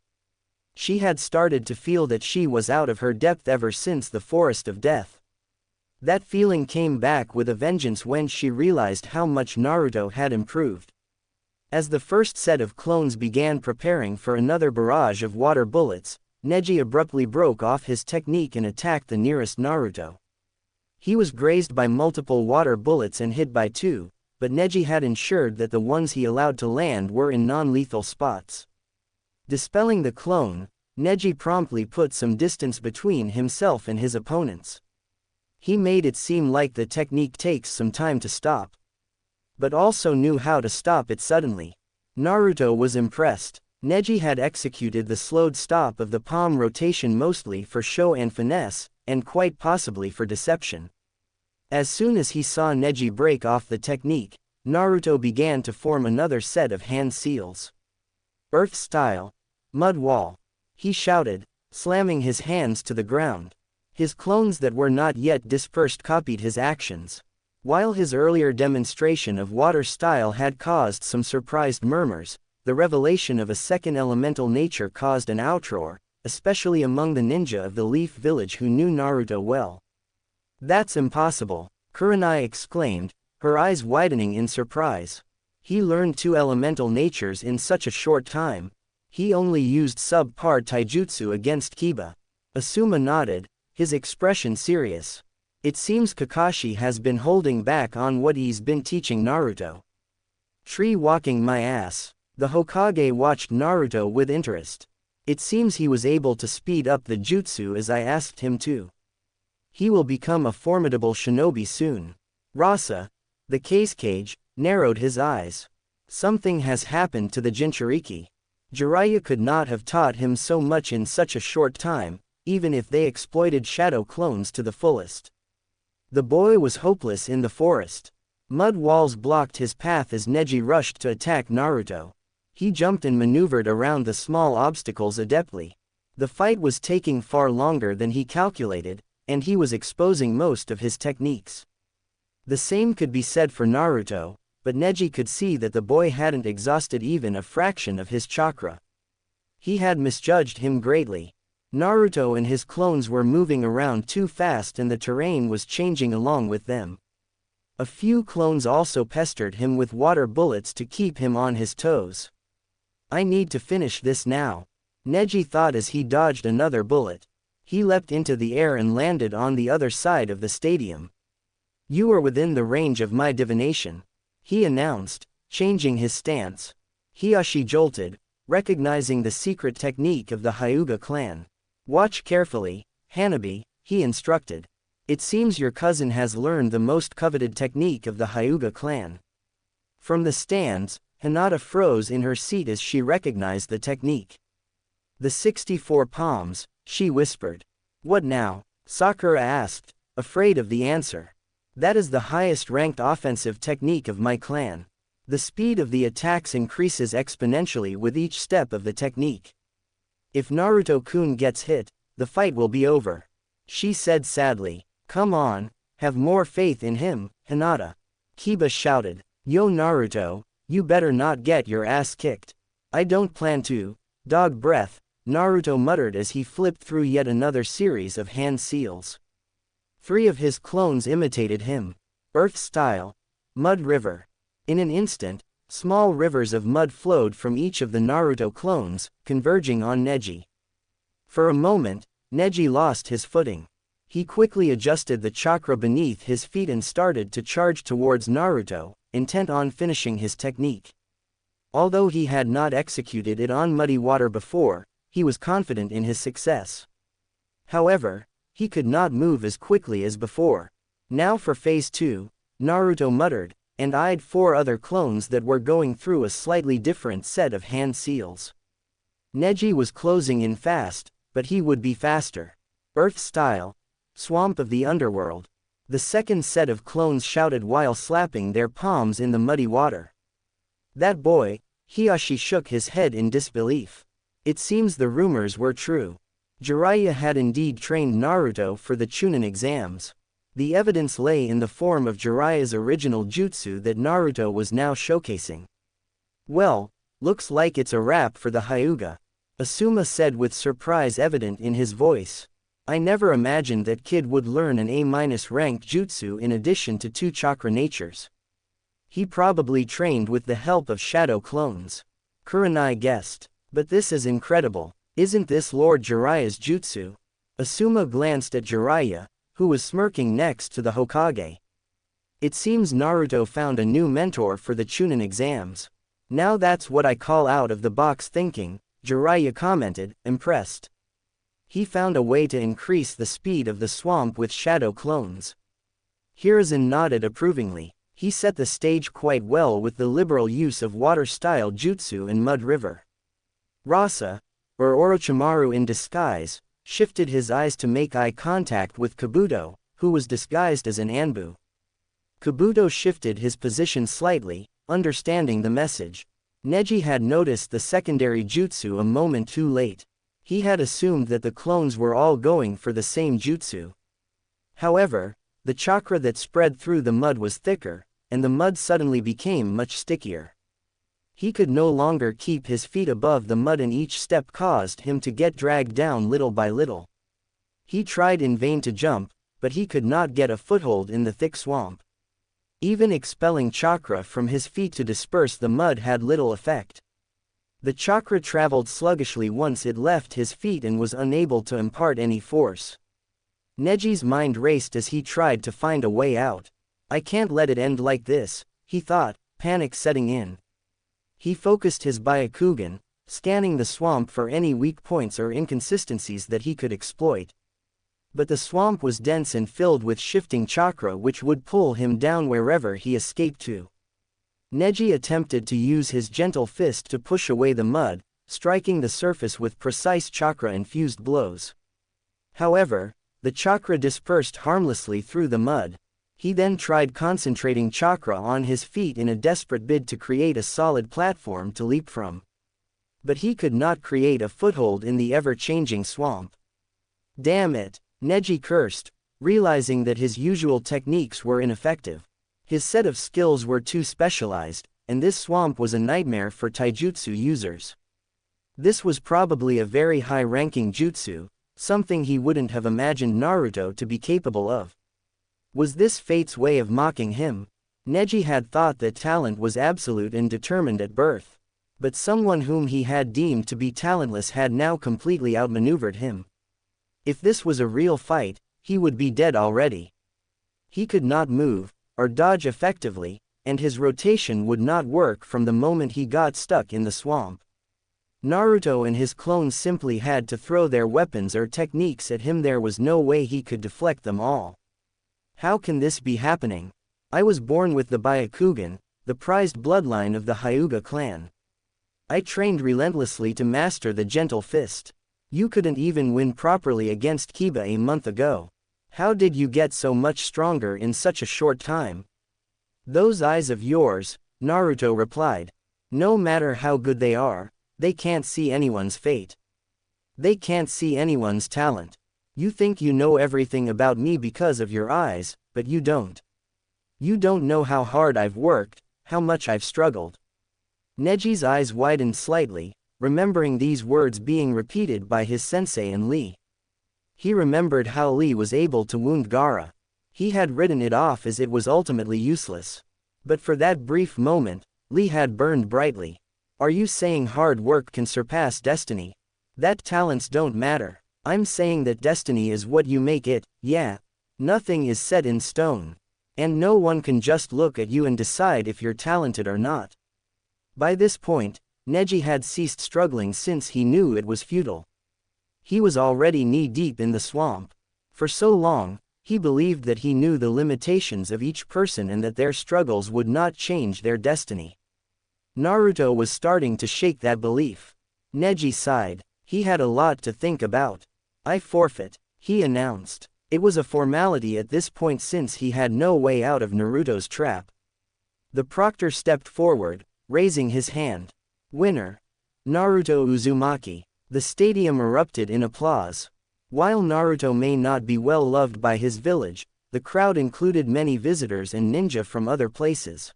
She had started to feel that she was out of her depth ever since the Forest of Death. That feeling came back with a vengeance when she realized how much Naruto had improved. As the first set of clones began preparing for another barrage of water bullets, Neji abruptly broke off his technique and attacked the nearest Naruto. He was grazed by multiple water bullets and hit by 2, but Neji had ensured that the ones he allowed to land were in non-lethal spots. Dispelling the clone, Neji promptly put some distance between himself and his opponents. He made it seem like the technique takes some time to stop, but also knew how to stop it suddenly. Naruto was impressed. Neji had executed the slowed stop of the palm rotation mostly for show and finesse, and quite possibly for deception. As soon as he saw Neji break off the technique, Naruto began to form another set of hand seals. Earth style. Mud wall. He shouted, slamming his hands to the ground. His clones that were not yet dispersed copied his actions. While his earlier demonstration of water style had caused some surprised murmurs, the revelation of a second elemental nature caused an outroar, especially among the ninja of the Leaf Village who knew Naruto well. "That's impossible," Kurenai exclaimed, her eyes widening in surprise. He learned 2 elemental natures in such a short time. He only used sub-par taijutsu against Kiba. Asuma nodded, his expression serious. "It seems Kakashi has been holding back on what he's been teaching Naruto." "Tree walking my ass." The Hokage watched Naruto with interest. "It seems he was able to speed up the jutsu as I asked him to. He will become a formidable shinobi soon." Rasa, the cage, narrowed his eyes. Something has happened to the Jinchuriki. Jiraiya could not have taught him so much in such a short time, even if they exploited shadow clones to the fullest. The boy was hopeless in the forest. Mud walls blocked his path as Neji rushed to attack Naruto. He jumped and maneuvered around the small obstacles adeptly. The fight was taking far longer than he calculated, and he was exposing most of his techniques. The same could be said for Naruto, but Neji could see that the boy hadn't exhausted even a fraction of his chakra. He had misjudged him greatly. Naruto and his clones were moving around too fast and the terrain was changing along with them. A few clones also pestered him with water bullets to keep him on his toes. "I need to finish this now," Neji thought as he dodged another bullet. He leapt into the air and landed on the other side of the stadium. "You are within the range of my divination," he announced, changing his stance. Hiyashi jolted, recognizing the secret technique of the Hyuga clan. "Watch carefully, Hanabi," he instructed. "It seems your cousin has learned the most coveted technique of the Hyuga clan." From the stands, Hinata froze in her seat as she recognized the technique. "The 64 palms," she whispered. "What now?" Sakura asked, afraid of the answer. "That is the highest-ranked offensive technique of my clan. The speed of the attacks increases exponentially with each step of the technique. If Naruto-kun gets hit, the fight will be over," she said sadly. "Come on, have more faith in him, Hinata," Kiba shouted. "Yo Naruto, you better not get your ass kicked." "I don't plan to." Dog breath, Naruto muttered as he flipped through yet another series of hand seals. 3 of his clones imitated him. Earth style. Mud river. In an instant, small rivers of mud flowed from each of the Naruto clones, converging on Neji. For a moment, Neji lost his footing. He quickly adjusted the chakra beneath his feet and started to charge towards Naruto, intent on finishing his technique. Although he had not executed it on muddy water before, he was confident in his success. However, he could not move as quickly as before. "Now for phase 2, Naruto muttered, and eyed 4 other clones that were going through a slightly different set of hand seals. Neji was closing in fast, but he would be faster. Earth style. Swamp of the underworld. The second set of clones shouted while slapping their palms in the muddy water. "That boy," Hiyashi shook his head in disbelief. It seems the rumors were true. Jiraiya had indeed trained Naruto for the Chunin exams. The evidence lay in the form of Jiraiya's original jutsu that Naruto was now showcasing. "Well, looks like it's a wrap for the Hyuga," Asuma said with surprise evident in his voice. "I never imagined that kid would learn an A-ranked jutsu in addition to 2 chakra natures. He probably trained with the help of shadow clones," Kurenai guessed. "But this is incredible. Isn't this Lord Jiraiya's jutsu?" Asuma glanced at Jiraiya, who was smirking next to the Hokage. "It seems Naruto found a new mentor for the Chunin exams. Now that's what I call out-of-the-box thinking," Jiraiya commented, impressed. He found a way to increase the speed of the swamp with shadow clones. Hiruzen nodded approvingly. He set the stage quite well with the liberal use of water-style jutsu in Mud River. Rasa, or Orochimaru in disguise, shifted his eyes to make eye contact with Kabuto, who was disguised as an Anbu. Kabuto shifted his position slightly, understanding the message. Neji had noticed the secondary jutsu a moment too late. He had assumed that the clones were all going for the same jutsu. However, the chakra that spread through the mud was thicker, and the mud suddenly became much stickier. He could no longer keep his feet above the mud and each step caused him to get dragged down little by little. He tried in vain to jump, but he could not get a foothold in the thick swamp. Even expelling chakra from his feet to disperse the mud had little effect. The chakra traveled sluggishly once it left his feet and was unable to impart any force. Neji's mind raced as he tried to find a way out. I can't let it end like this, he thought, panic setting in. He focused his Byakugan, scanning the swamp for any weak points or inconsistencies that he could exploit. But the swamp was dense and filled with shifting chakra which would pull him down wherever he escaped to. Neji attempted to use his gentle fist to push away the mud, striking the surface with precise chakra-infused blows. However, the chakra dispersed harmlessly through the mud. He then tried concentrating chakra on his feet in a desperate bid to create a solid platform to leap from. But he could not create a foothold in the ever-changing swamp. Damn it, Neji cursed, realizing that his usual techniques were ineffective. His set of skills were too specialized, and this swamp was a nightmare for taijutsu users. This was probably a very high-ranking jutsu, something he wouldn't have imagined Naruto to be capable of. Was this fate's way of mocking him? Neji had thought that talent was absolute and determined at birth. But someone whom he had deemed to be talentless had now completely outmaneuvered him. If this was a real fight, he would be dead already. He could not move, or dodge effectively, and his rotation would not work from the moment he got stuck in the swamp. Naruto and his clones simply had to throw their weapons or techniques at him. There was no way he could deflect them all. How can this be happening? I was born with the Byakugan, the prized bloodline of the Hyuga clan. I trained relentlessly to master the gentle fist. You couldn't even win properly against Kiba a month ago. How did you get so much stronger in such a short time? Those eyes of yours, Naruto replied. No matter how good they are, they can't see anyone's fate. They can't see anyone's talent. You think you know everything about me because of your eyes, but you don't. You don't know how hard I've worked, how much I've struggled. Neji's eyes widened slightly, remembering these words being repeated by his sensei and Lee. He remembered how Lee was able to wound Gaara. He had written it off as it was ultimately useless. But for that brief moment, Lee had burned brightly. Are you saying hard work can surpass destiny? That talents don't matter. I'm saying that destiny is what you make it, yeah. Nothing is set in stone. And no one can just look at you and decide if you're talented or not. By this point, Neji had ceased struggling since he knew it was futile. He was already knee-deep in the swamp. For so long, he believed that he knew the limitations of each person and that their struggles would not change their destiny. Naruto was starting to shake that belief. Neji sighed. He had a lot to think about. I forfeit, he announced. It was a formality at this point since he had no way out of Naruto's trap. The proctor stepped forward, raising his hand. Winner. Naruto Uzumaki. The stadium erupted in applause. While Naruto may not be well loved by his village, the crowd included many visitors and ninja from other places.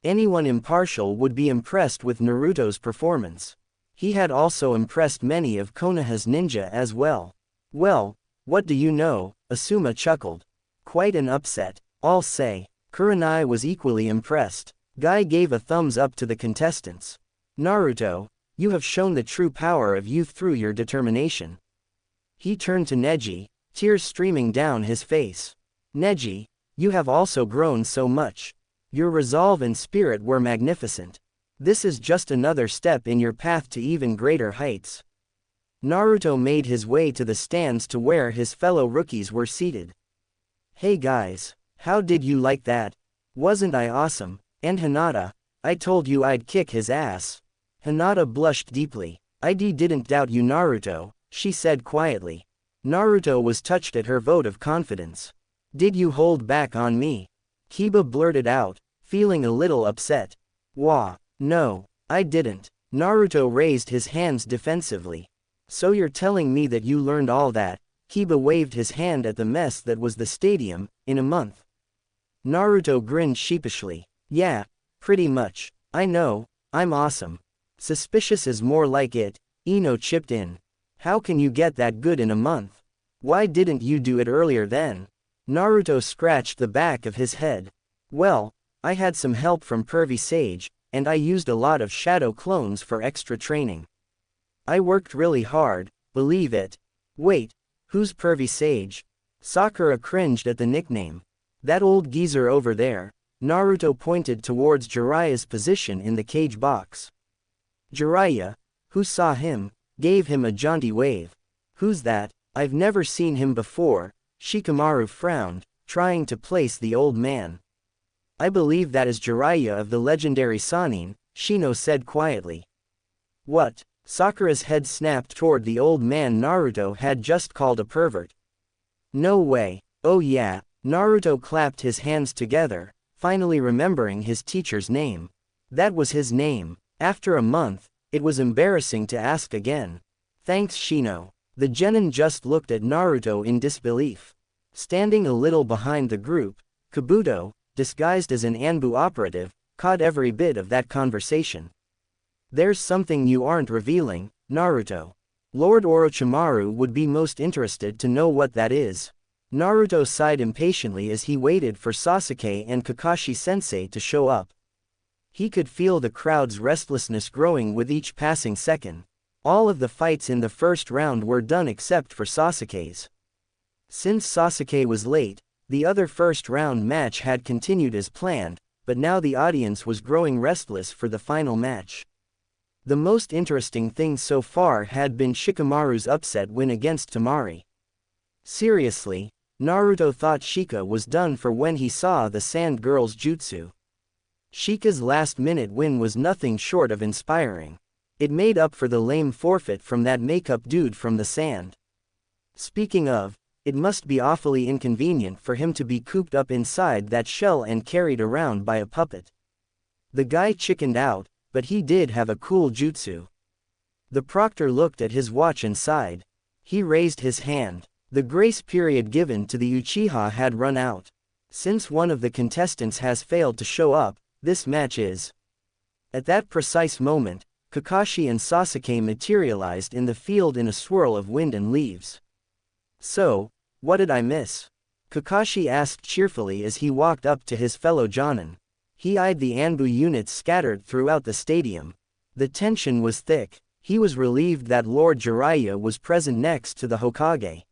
Anyone impartial would be impressed with Naruto's performance. He had also impressed many of Konoha's ninja as well. Well, what do you know, Asuma chuckled. Quite an upset, I'll say. Kurenai was equally impressed. Guy gave a thumbs up to the contestants. Naruto, you have shown the true power of youth through your determination. He turned to Neji, tears streaming down his face. Neji, you have also grown so much. Your resolve and spirit were magnificent. This is just another step in your path to even greater heights. Naruto made his way to the stands to where his fellow rookies were seated. Hey guys, how did you like that? Wasn't I awesome? And Hinata, I told you I'd kick his ass. Hinata blushed deeply. I didn't doubt you, Naruto, she said quietly. Naruto was touched at her vote of confidence. Did you hold back on me? Kiba blurted out, feeling a little upset. Wah, no, I didn't. Naruto raised his hands defensively. So you're telling me that you learned all that? Kiba waved his hand at the mess that was the stadium, in a month. Naruto grinned sheepishly. Yeah, pretty much. I know, I'm awesome. Suspicious is more like it, Ino chipped in. How can you get that good in a month? Why didn't you do it earlier then? Naruto scratched the back of his head. Well, I had some help from Pervy Sage, and I used a lot of shadow clones for extra training. I worked really hard, believe it. Wait, who's Pervy Sage? Sakura cringed at the nickname. That old geezer over there. Naruto pointed towards Jiraiya's position in the cage box. Jiraiya, who saw him, gave him a jaunty wave. Who's that? I've never seen him before. Shikamaru frowned, trying to place the old man. I believe that is Jiraiya of the legendary Sannin, Shino said quietly. What? Sakura's head snapped toward the old man Naruto had just called a pervert. No way. Oh yeah. Naruto clapped his hands together, finally remembering his teacher's name. That was his name. After a month, it was embarrassing to ask again. Thanks, Shino. The genin just looked at Naruto in disbelief. Standing a little behind the group, Kabuto, disguised as an Anbu operative, caught every bit of that conversation. There's something you aren't revealing, Naruto. Lord Orochimaru would be most interested to know what that is. Naruto sighed impatiently as he waited for Sasuke and Kakashi-sensei to show up. He could feel the crowd's restlessness growing with each passing second. All of the fights in the first round were done except for Sasuke's. Since Sasuke was late, the other first round match had continued as planned, but now the audience was growing restless for the final match. The most interesting thing so far had been Shikamaru's upset win against Temari. Seriously, Naruto thought Shika was done for when he saw the Sand Girl's jutsu. Shika's last-minute win was nothing short of inspiring. It made up for the lame forfeit from that makeup dude from the sand. Speaking of, it must be awfully inconvenient for him to be cooped up inside that shell and carried around by a puppet. The guy chickened out, but he did have a cool jutsu. The proctor looked at his watch and sighed. He raised his hand. The grace period given to the Uchiha had run out. Since one of the contestants has failed to show up, this match is. At that precise moment, Kakashi and Sasuke materialized in the field in a swirl of wind and leaves. So, what did I miss? Kakashi asked cheerfully as he walked up to his fellow Jonin. He eyed the Anbu units scattered throughout the stadium. The tension was thick. He was relieved that Lord Jiraiya was present next to the Hokage.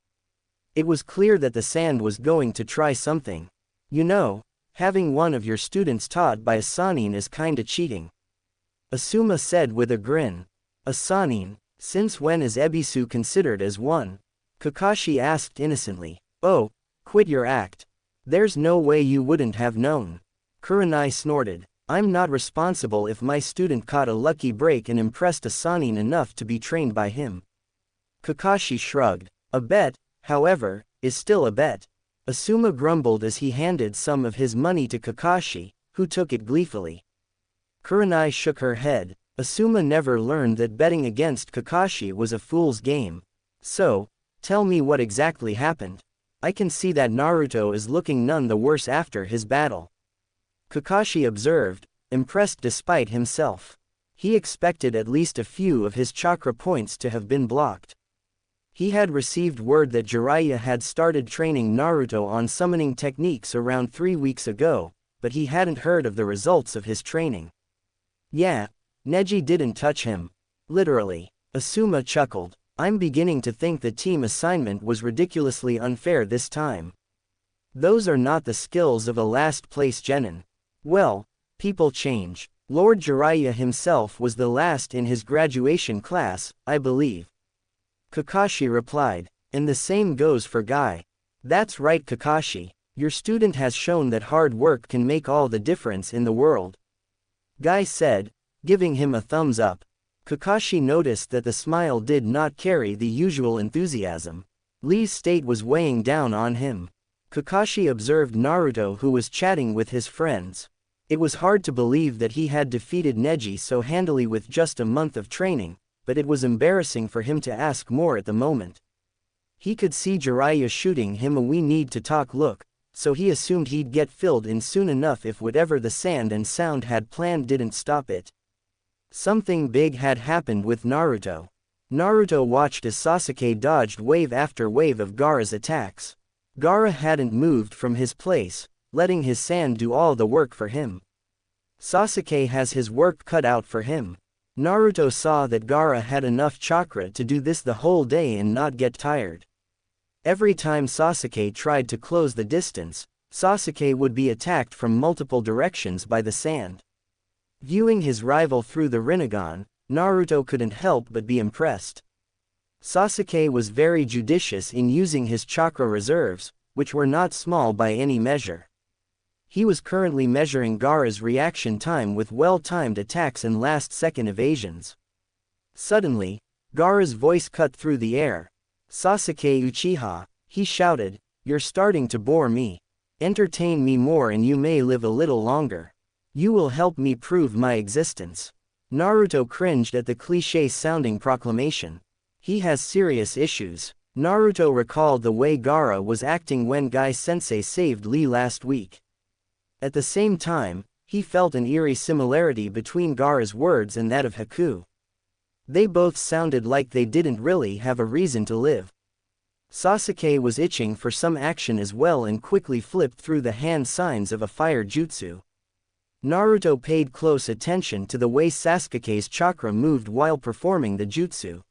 It was clear that the sand was going to try something. You know, having one of your students taught by a Sannin is kinda cheating. Asuma said with a grin. A Sannin? Since when is Ebisu considered as one? Kakashi asked innocently. Oh, quit your act. There's no way you wouldn't have known. Kurenai snorted. I'm not responsible if my student caught a lucky break and impressed a Sannin enough to be trained by him. Kakashi shrugged. A bet, however, is still a bet. Asuma grumbled as he handed some of his money to Kakashi, who took it gleefully. Kurenai shook her head. Asuma never learned that betting against Kakashi was a fool's game. So, tell me what exactly happened. I can see that Naruto is looking none the worse after his battle. Kakashi observed, impressed despite himself. He expected at least a few of his chakra points to have been blocked. He had received word that Jiraiya had started training Naruto on summoning techniques around 3 weeks ago, but he hadn't heard of the results of his training. Yeah, Neji didn't touch him. Literally. Asuma chuckled. I'm beginning to think the team assignment was ridiculously unfair this time. Those are not the skills of a last-place genin. Well, people change. Lord Jiraiya himself was the last in his graduation class, I believe. Kakashi replied. And the same goes for Guy. That's right, Kakashi. Your student has shown that hard work can make all the difference in the world. Guy said, giving him a thumbs up. Kakashi noticed that the smile did not carry the usual enthusiasm. Lee's state was weighing down on him. Kakashi observed Naruto, who was chatting with his friends. It was hard to believe that he had defeated Neji so handily with just a month of training, but it was embarrassing for him to ask more at the moment. He could see Jiraiya shooting him a "we need to talk" look, so he assumed he'd get filled in soon enough if whatever the sand and sound had planned didn't stop it. Something big had happened with Naruto. Naruto watched as Sasuke dodged wave after wave of Gaara's attacks. Gaara hadn't moved from his place, letting his sand do all the work for him. Sasuke has his work cut out for him. Naruto saw that Gaara had enough chakra to do this the whole day and not get tired. Every time Sasuke tried to close the distance, Sasuke would be attacked from multiple directions by the sand. Viewing his rival through the Rinnegan, Naruto couldn't help but be impressed. Sasuke was very judicious in using his chakra reserves, which were not small by any measure. He was currently measuring Gaara's reaction time with well-timed attacks and last-second evasions. Suddenly, Gaara's voice cut through the air. "Sasuke Uchiha," he shouted, "you're starting to bore me. Entertain me more and you may live a little longer. You will help me prove my existence." Naruto cringed at the cliché-sounding proclamation. He has serious issues. Naruto recalled the way Gaara was acting when Guy-sensei saved Lee last week. At the same time, he felt an eerie similarity between Gaara's words and that of Haku. They both sounded like they didn't really have a reason to live. Sasuke was itching for some action as well and quickly flipped through the hand signs of a fire jutsu. Naruto paid close attention to the way Sasuke's chakra moved while performing the jutsu.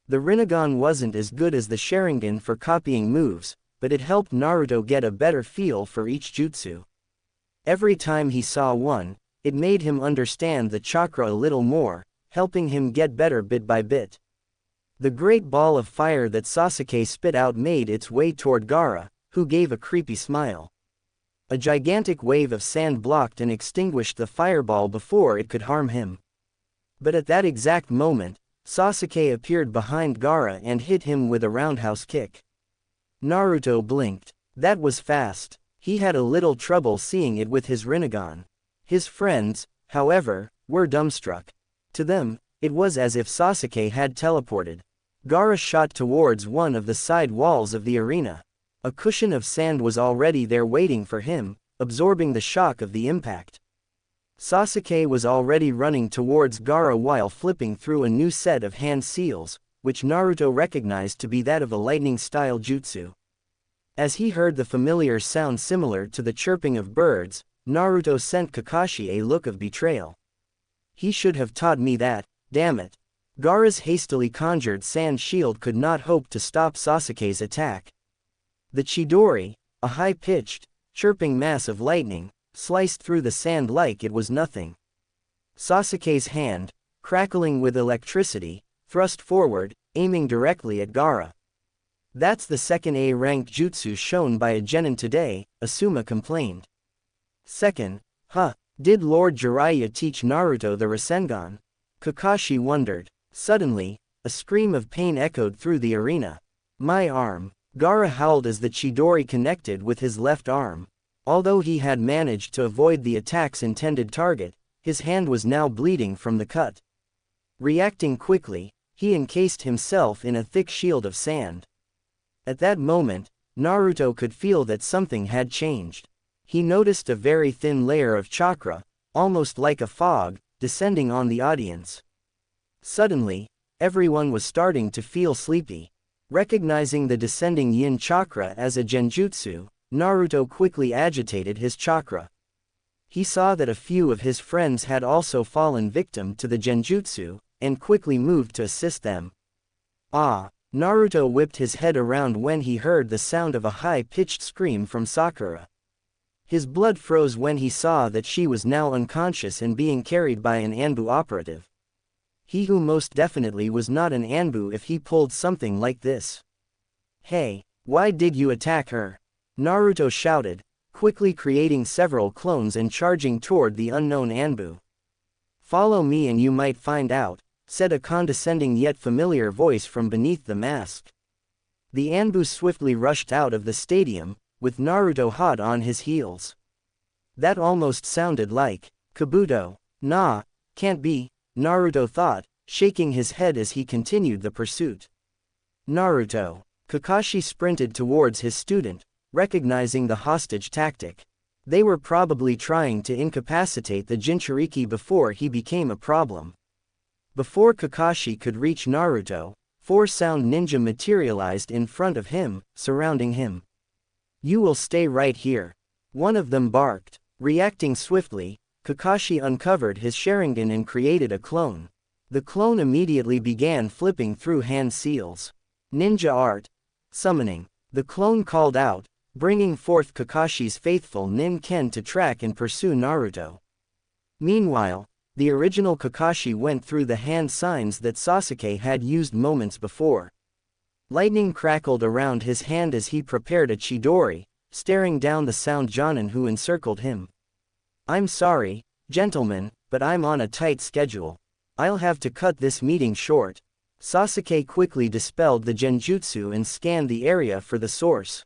The Rinnegan wasn't as good as the Sharingan for copying moves, but it helped Naruto get a better feel for each jutsu. Every time he saw one, it made him understand the chakra a little more, helping him get better bit by bit. The great ball of fire that Sasuke spit out made its way toward Gaara, who gave a creepy smile. A gigantic wave of sand blocked and extinguished the fireball before it could harm him. But at that exact moment, Sasuke appeared behind Gaara and hit him with a roundhouse kick. Naruto blinked. That was fast. He had a little trouble seeing it with his Rinnegan. His friends, however, were dumbstruck. To them, it was as if Sasuke had teleported. Gaara shot towards one of the side walls of the arena. A cushion of sand was already there waiting for him, absorbing the shock of the impact. Sasuke was already running towards Gaara while flipping through a new set of hand seals, which Naruto recognized to be that of a lightning-style jutsu. As he heard the familiar sound similar to the chirping of birds, Naruto sent Kakashi a look of betrayal. He should have taught me that, damn it. Gaara's hastily conjured sand shield could not hope to stop Sasuke's attack. The Chidori, a high-pitched, chirping mass of lightning, sliced through the sand like it was nothing. Sasuke's hand, crackling with electricity, thrust forward, aiming directly at Gaara. "That's the second A-ranked jutsu shown by a genin today," Asuma complained. "Second? Huh, did Lord Jiraiya teach Naruto the Rasengan?" Kakashi wondered. Suddenly, a scream of pain echoed through the arena. "My arm!" Gaara howled as the Chidori connected with his left arm. Although he had managed to avoid the attack's intended target, his hand was now bleeding from the cut. Reacting quickly, he encased himself in a thick shield of sand. At that moment, Naruto could feel that something had changed. He noticed a very thin layer of chakra, almost like a fog, descending on the audience. Suddenly, everyone was starting to feel sleepy. Recognizing the descending yin chakra as a genjutsu, Naruto quickly agitated his chakra. He saw that a few of his friends had also fallen victim to the genjutsu, and quickly moved to assist them. Ah! Naruto whipped his head around when he heard the sound of a high-pitched scream from Sakura. His blood froze when he saw that she was now unconscious and being carried by an Anbu operative. He who most definitely was not an Anbu if he pulled something like this. Hey, why did you attack her? Naruto shouted, quickly creating several clones and charging toward the unknown Anbu. Follow me and you might find out, said a condescending yet familiar voice from beneath the mask. The Anbu swiftly rushed out of the stadium, with Naruto hot on his heels. That almost sounded like Kabuto. Nah, can't be, Naruto thought, shaking his head as he continued the pursuit. Naruto. Kakashi sprinted towards his student, recognizing the hostage tactic. They were probably trying to incapacitate the Jinchuriki before he became a problem. Before Kakashi could reach Naruto, 4 sound ninja materialized in front of him, surrounding him. You will stay right here. One of them barked. Reacting swiftly, Kakashi uncovered his Sharingan and created a clone. The clone immediately began flipping through hand seals. Ninja art. Summoning. The clone called out, bringing forth Kakashi's faithful Nin-Ken to track and pursue Naruto. Meanwhile, the original Kakashi went through the hand signs that Sasuke had used moments before. Lightning crackled around his hand as he prepared a Chidori, staring down the sound Jonin who encircled him. I'm sorry, gentlemen, but I'm on a tight schedule. I'll have to cut this meeting short. Sasuke quickly dispelled the genjutsu and scanned the area for the source.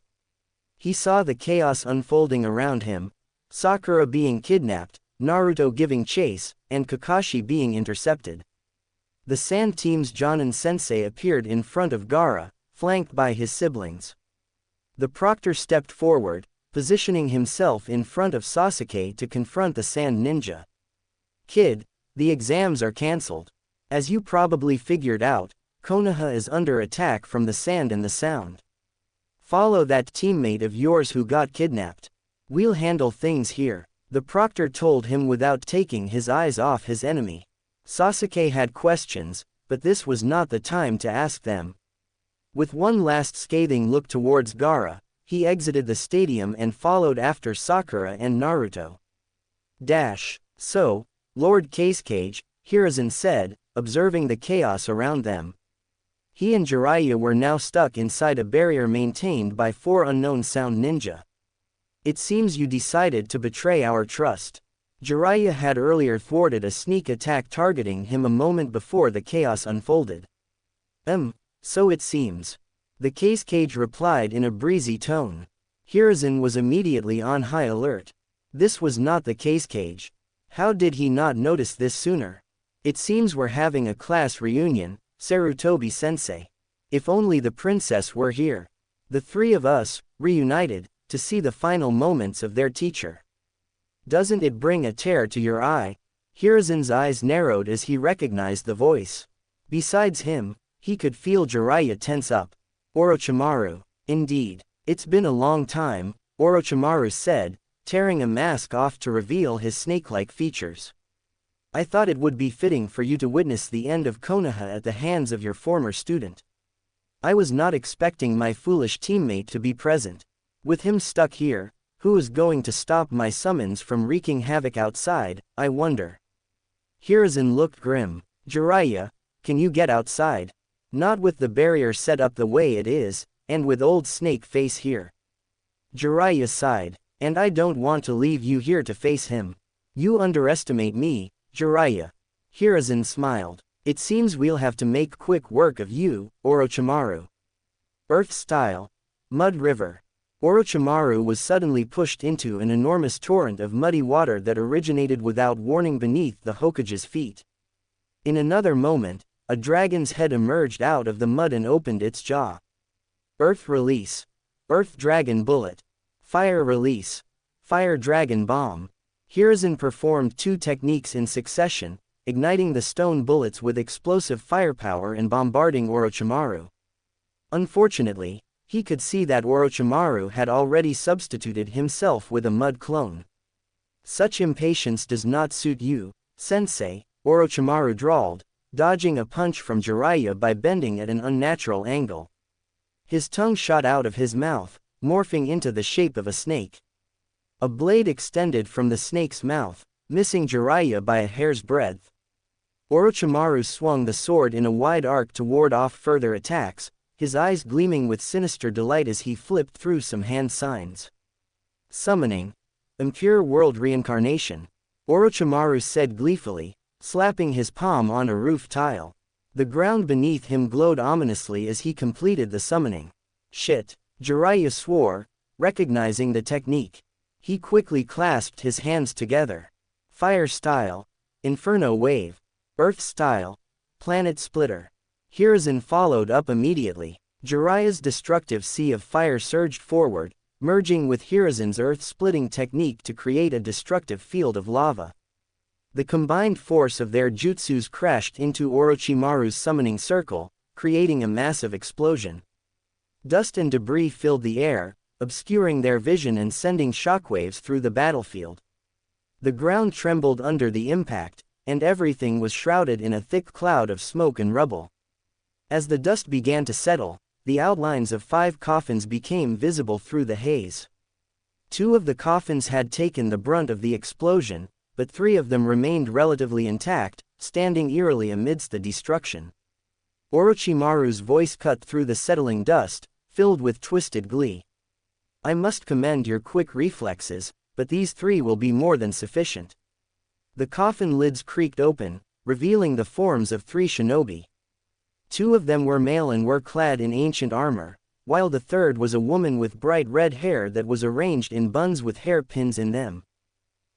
He saw the chaos unfolding around him, Sakura being kidnapped, Naruto giving chase, and Kakashi being intercepted. The Sand Team's Jonin-sensei appeared in front of Gaara, flanked by his siblings. The proctor stepped forward, positioning himself in front of Sasuke to confront the Sand Ninja. Kid, the exams are cancelled. As you probably figured out, Konoha is under attack from the sand and the sound. Follow that teammate of yours who got kidnapped. We'll handle things here, the proctor told him without taking his eyes off his enemy. Sasuke had questions, but this was not the time to ask them. With one last scathing look towards Gaara, he exited the stadium and followed after Sakura and Naruto. So, Lord Casecage, Hiruzen said, observing the chaos around them. He and Jiraiya were now stuck inside a barrier maintained by 4 unknown sound ninja. It seems you decided to betray our trust. Jiraiya had earlier thwarted a sneak attack targeting him a moment before the chaos unfolded. So it seems. The Casecage replied in a breezy tone. Hiruzen was immediately on high alert. This was not the Casecage. How did he not notice this sooner? It seems we're having a class reunion, Sarutobi-sensei. If only the princess were here. The 3 of us, reunited, to see the final moments of their teacher. Doesn't it bring a tear to your eye? Hiruzen's eyes narrowed as he recognized the voice. Besides him, he could feel Jiraiya tense up. Orochimaru. Indeed. It's been a long time, Orochimaru said, tearing a mask off to reveal his snake-like features. I thought it would be fitting for you to witness the end of Konoha at the hands of your former student. I was not expecting my foolish teammate to be present. With him stuck here, who is going to stop my summons from wreaking havoc outside, I wonder. Hiruzen looked grim. Jiraiya, can you get outside? Not with the barrier set up the way it is, and with old Snake Face here. Jiraiya sighed. And I don't want to leave you here to face him. You underestimate me, Jiraiya. Hiruzen smiled. It seems we'll have to make quick work of you, Orochimaru. Earth style. Mud river. Orochimaru was suddenly pushed into an enormous torrent of muddy water that originated without warning beneath the Hokage's feet. In another moment, a dragon's head emerged out of the mud and opened its jaw. Earth release. Earth dragon bullet. Fire release. Fire dragon bomb. Hiruzen performed 2 techniques in succession, igniting the stone bullets with explosive firepower and bombarding Orochimaru. Unfortunately, he could see that Orochimaru had already substituted himself with a mud clone. Such impatience does not suit you, sensei, Orochimaru drawled, dodging a punch from Jiraiya by bending at an unnatural angle. His tongue shot out of his mouth, morphing into the shape of a snake. A blade extended from the snake's mouth, missing Jiraiya by a hair's breadth. Orochimaru swung the sword in a wide arc to ward off further attacks, his eyes gleaming with sinister delight as he flipped through some hand signs. Summoning. Impure world reincarnation. Orochimaru said gleefully, slapping his palm on a roof tile. The ground beneath him glowed ominously as he completed the summoning. Shit, Jiraiya swore, recognizing the technique. He quickly clasped his hands together. Fire style. Inferno wave. Earth style. Planet splitter. Hiruzen followed up immediately. Jiraiya's destructive sea of fire surged forward, merging with Hiruzen's earth-splitting technique to create a destructive field of lava. The combined force of their jutsus crashed into Orochimaru's summoning circle, creating a massive explosion. Dust and debris filled the air, obscuring their vision and sending shockwaves through the battlefield. The ground trembled under the impact, and everything was shrouded in a thick cloud of smoke and rubble. As the dust began to settle, the outlines of 5 coffins became visible through the haze. 2 of the coffins had taken the brunt of the explosion, but 3 of them remained relatively intact, standing eerily amidst the destruction. Orochimaru's voice cut through the settling dust, filled with twisted glee. I must commend your quick reflexes, but these 3 will be more than sufficient. The coffin lids creaked open, revealing the forms of 3 shinobi. 2 of them were male and were clad in ancient armor, while the third was a woman with bright red hair that was arranged in buns with hairpins in them.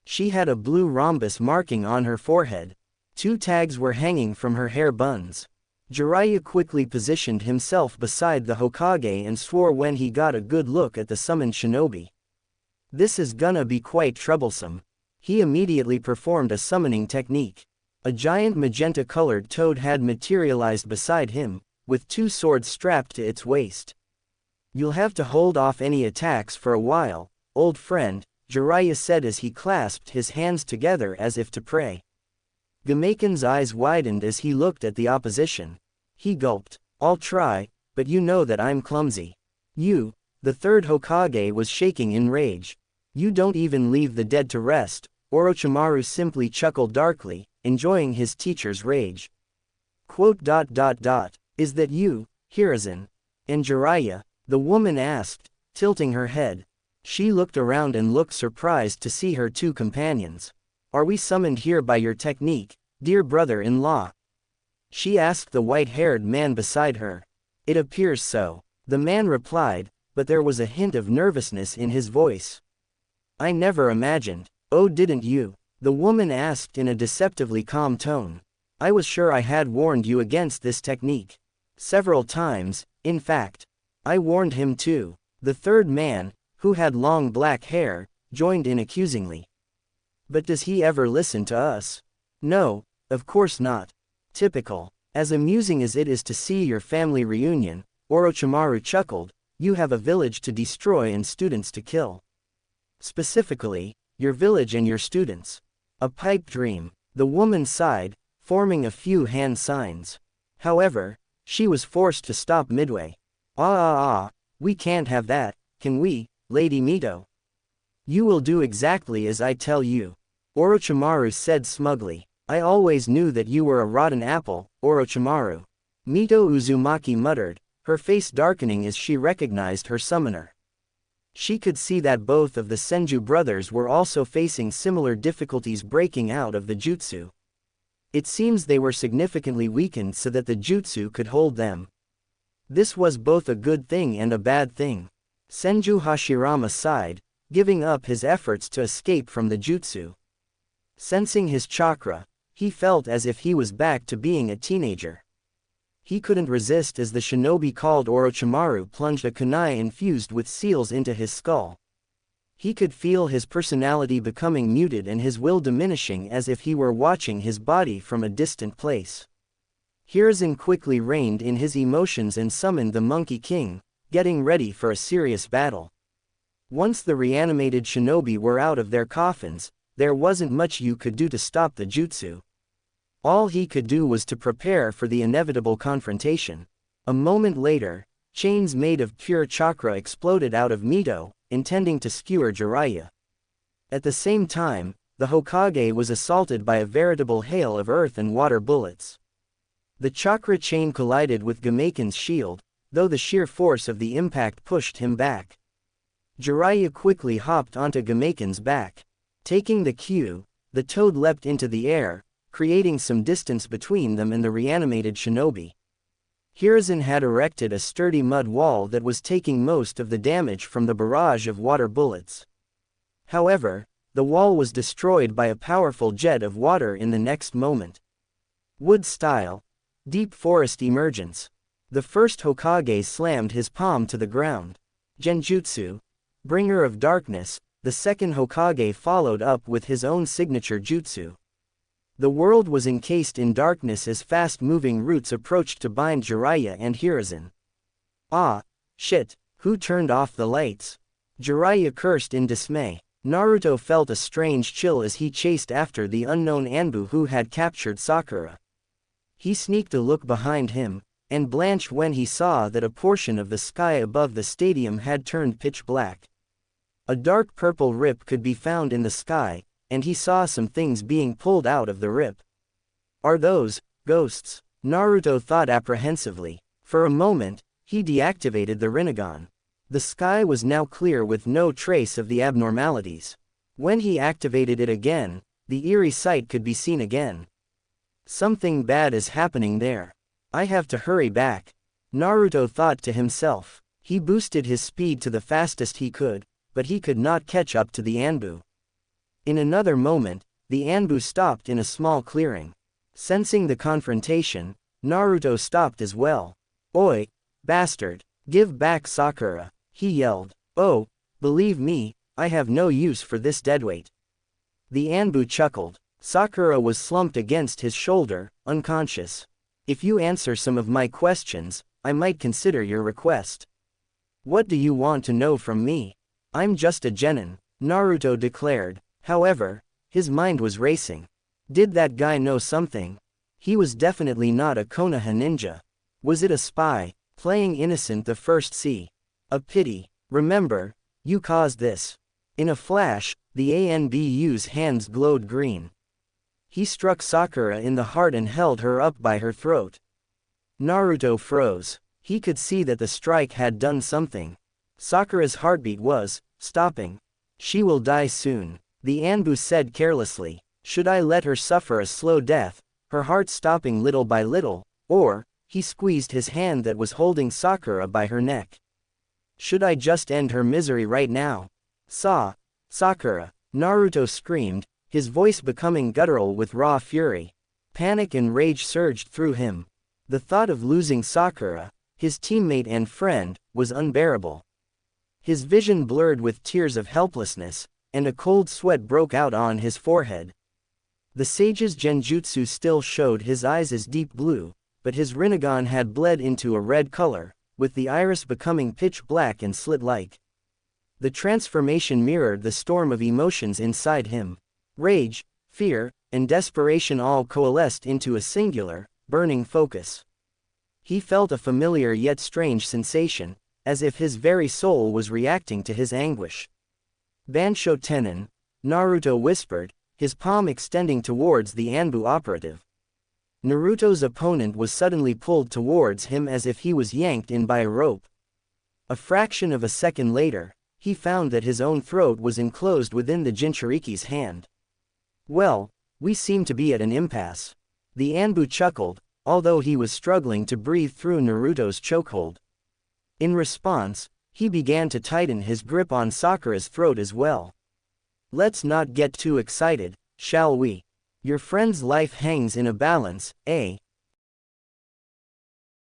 She had a blue rhombus marking on her forehead. 2 tags were hanging from her hair buns. Jiraiya quickly positioned himself beside the Hokage and swore when he got a good look at the summoned shinobi. This is gonna be quite troublesome. He immediately performed a summoning technique. A giant magenta-colored toad had materialized beside him, with 2 swords strapped to its waist. You'll have to hold off any attacks for a while, old friend, Jiraiya said as he clasped his hands together as if to pray. Gamaken's eyes widened as he looked at the opposition. He gulped. I'll try, but you know that I'm clumsy. You, the third Hokage was shaking in rage. You don't even leave the dead to rest. Orochimaru simply chuckled darkly, enjoying his teacher's rage. Is that you, Hiruzen? And Jiraiya? The woman asked, tilting her head. She looked around and looked surprised to see her 2 companions. Are we summoned here by your technique, dear brother-in-law? She asked the white-haired man beside her. It appears so, the man replied, but there was a hint of nervousness in his voice. I never imagined. Oh, didn't you? The woman asked in a deceptively calm tone. I was sure I had warned you against this technique. Several times, in fact. I warned him too. The third man, who had long black hair, joined in accusingly. But does he ever listen to us? No, of course not. Typical. As amusing as it is to see your family reunion, Orochimaru chuckled, you have a village to destroy and students to kill. Specifically, your village and your students. A pipe dream. The woman sighed, forming a few hand signs. However, she was forced to stop midway. We can't have that, can we, Lady Mito? You will do exactly as I tell you. Orochimaru said smugly. I always knew that you were a rotten apple, Orochimaru. Mito Uzumaki muttered, her face darkening as she recognized her summoner. She could see that both of the Senju brothers were also facing similar difficulties breaking out of the jutsu. It seems they were significantly weakened so that the jutsu could hold them. This was both a good thing and a bad thing. Senju Hashirama sighed, giving up his efforts to escape from the jutsu. Sensing his chakra, he felt as if he was back to being a teenager. He couldn't resist as the shinobi called Orochimaru plunged a kunai infused with seals into his skull. He could feel his personality becoming muted and his will diminishing as if he were watching his body from a distant place. Hiruzen quickly reined in his emotions and summoned the Monkey King, getting ready for a serious battle. Once the reanimated shinobi were out of their coffins, there wasn't much you could do to stop the jutsu. All he could do was to prepare for the inevitable confrontation. A moment later, chains made of pure chakra exploded out of Mito, intending to skewer Jiraiya. At the same time, the Hokage was assaulted by a veritable hail of earth and water bullets. The chakra chain collided with Gameiken's shield, though the sheer force of the impact pushed him back. Jiraiya quickly hopped onto Gameiken's back. Taking the cue, the toad leapt into the air, creating some distance between them and the reanimated shinobi. Hiruzen had erected a sturdy mud wall that was taking most of the damage from the barrage of water bullets. However, the wall was destroyed by a powerful jet of water in the next moment. Wood style. Deep forest emergence. The first Hokage slammed his palm to the ground. Genjutsu. Bringer of darkness. The second Hokage followed up with his own signature jutsu. The world was encased in darkness as fast-moving roots approached to bind Jiraiya and Hiruzen. Ah, shit, who turned off the lights? Jiraiya cursed in dismay. Naruto felt a strange chill as he chased after the unknown Anbu who had captured Sakura. He sneaked a look behind him, and blanched when he saw that a portion of the sky above the stadium had turned pitch black. A dark purple rip could be found in the sky, and he saw some things being pulled out of the rip. Are those ghosts? Naruto thought apprehensively. For a moment, he deactivated the Rinnegan. The sky was now clear with no trace of the abnormalities. When he activated it again, the eerie sight could be seen again. Something bad is happening there. I have to hurry back. Naruto thought to himself. He boosted his speed to the fastest he could, but he could not catch up to the Anbu. In another moment, the Anbu stopped in a small clearing. Sensing the confrontation, Naruto stopped as well. Oi, bastard, give back Sakura, he yelled. Oh, believe me, I have no use for this deadweight. The Anbu chuckled. Sakura was slumped against his shoulder, unconscious. If you answer some of my questions, I might consider your request. What do you want to know from me? I'm just a genin, Naruto declared. However, his mind was racing. Did that guy know something? He was definitely not a Konoha ninja. Was it a spy, playing innocent the first C? A pity. Remember, you caused this. In a flash, the Anbu's hands glowed green. He struck Sakura in the heart and held her up by her throat. Naruto froze. He could see that the strike had done something. Sakura's heartbeat was stopping. She will die soon, the Anbu said carelessly. Should I let her suffer a slow death, her heart stopping little by little, or, he squeezed his hand that was holding Sakura by her neck. Should I just end her misery right now? Sakura, Naruto screamed, his voice becoming guttural with raw fury. Panic and rage surged through him. The thought of losing Sakura, his teammate and friend, was unbearable. His vision blurred with tears of helplessness, and a cold sweat broke out on his forehead. The sage's genjutsu still showed his eyes as deep blue, but his Rinnegan had bled into a red color, with the iris becoming pitch black and slit-like. The transformation mirrored the storm of emotions inside him. Rage, fear, and desperation all coalesced into a singular, burning focus. He felt a familiar yet strange sensation, as if his very soul was reacting to his anguish. Bansho Tenin, Naruto whispered, his palm extending towards the Anbu operative. Naruto's opponent was suddenly pulled towards him as if he was yanked in by a rope. A fraction of a second later, he found that his own throat was enclosed within the Jinchuriki's hand. Well, we seem to be at an impasse. The Anbu chuckled, although he was struggling to breathe through Naruto's chokehold. In response, he began to tighten his grip on Sakura's throat as well. Let's not get too excited, shall we? Your friend's life hangs in a balance, eh?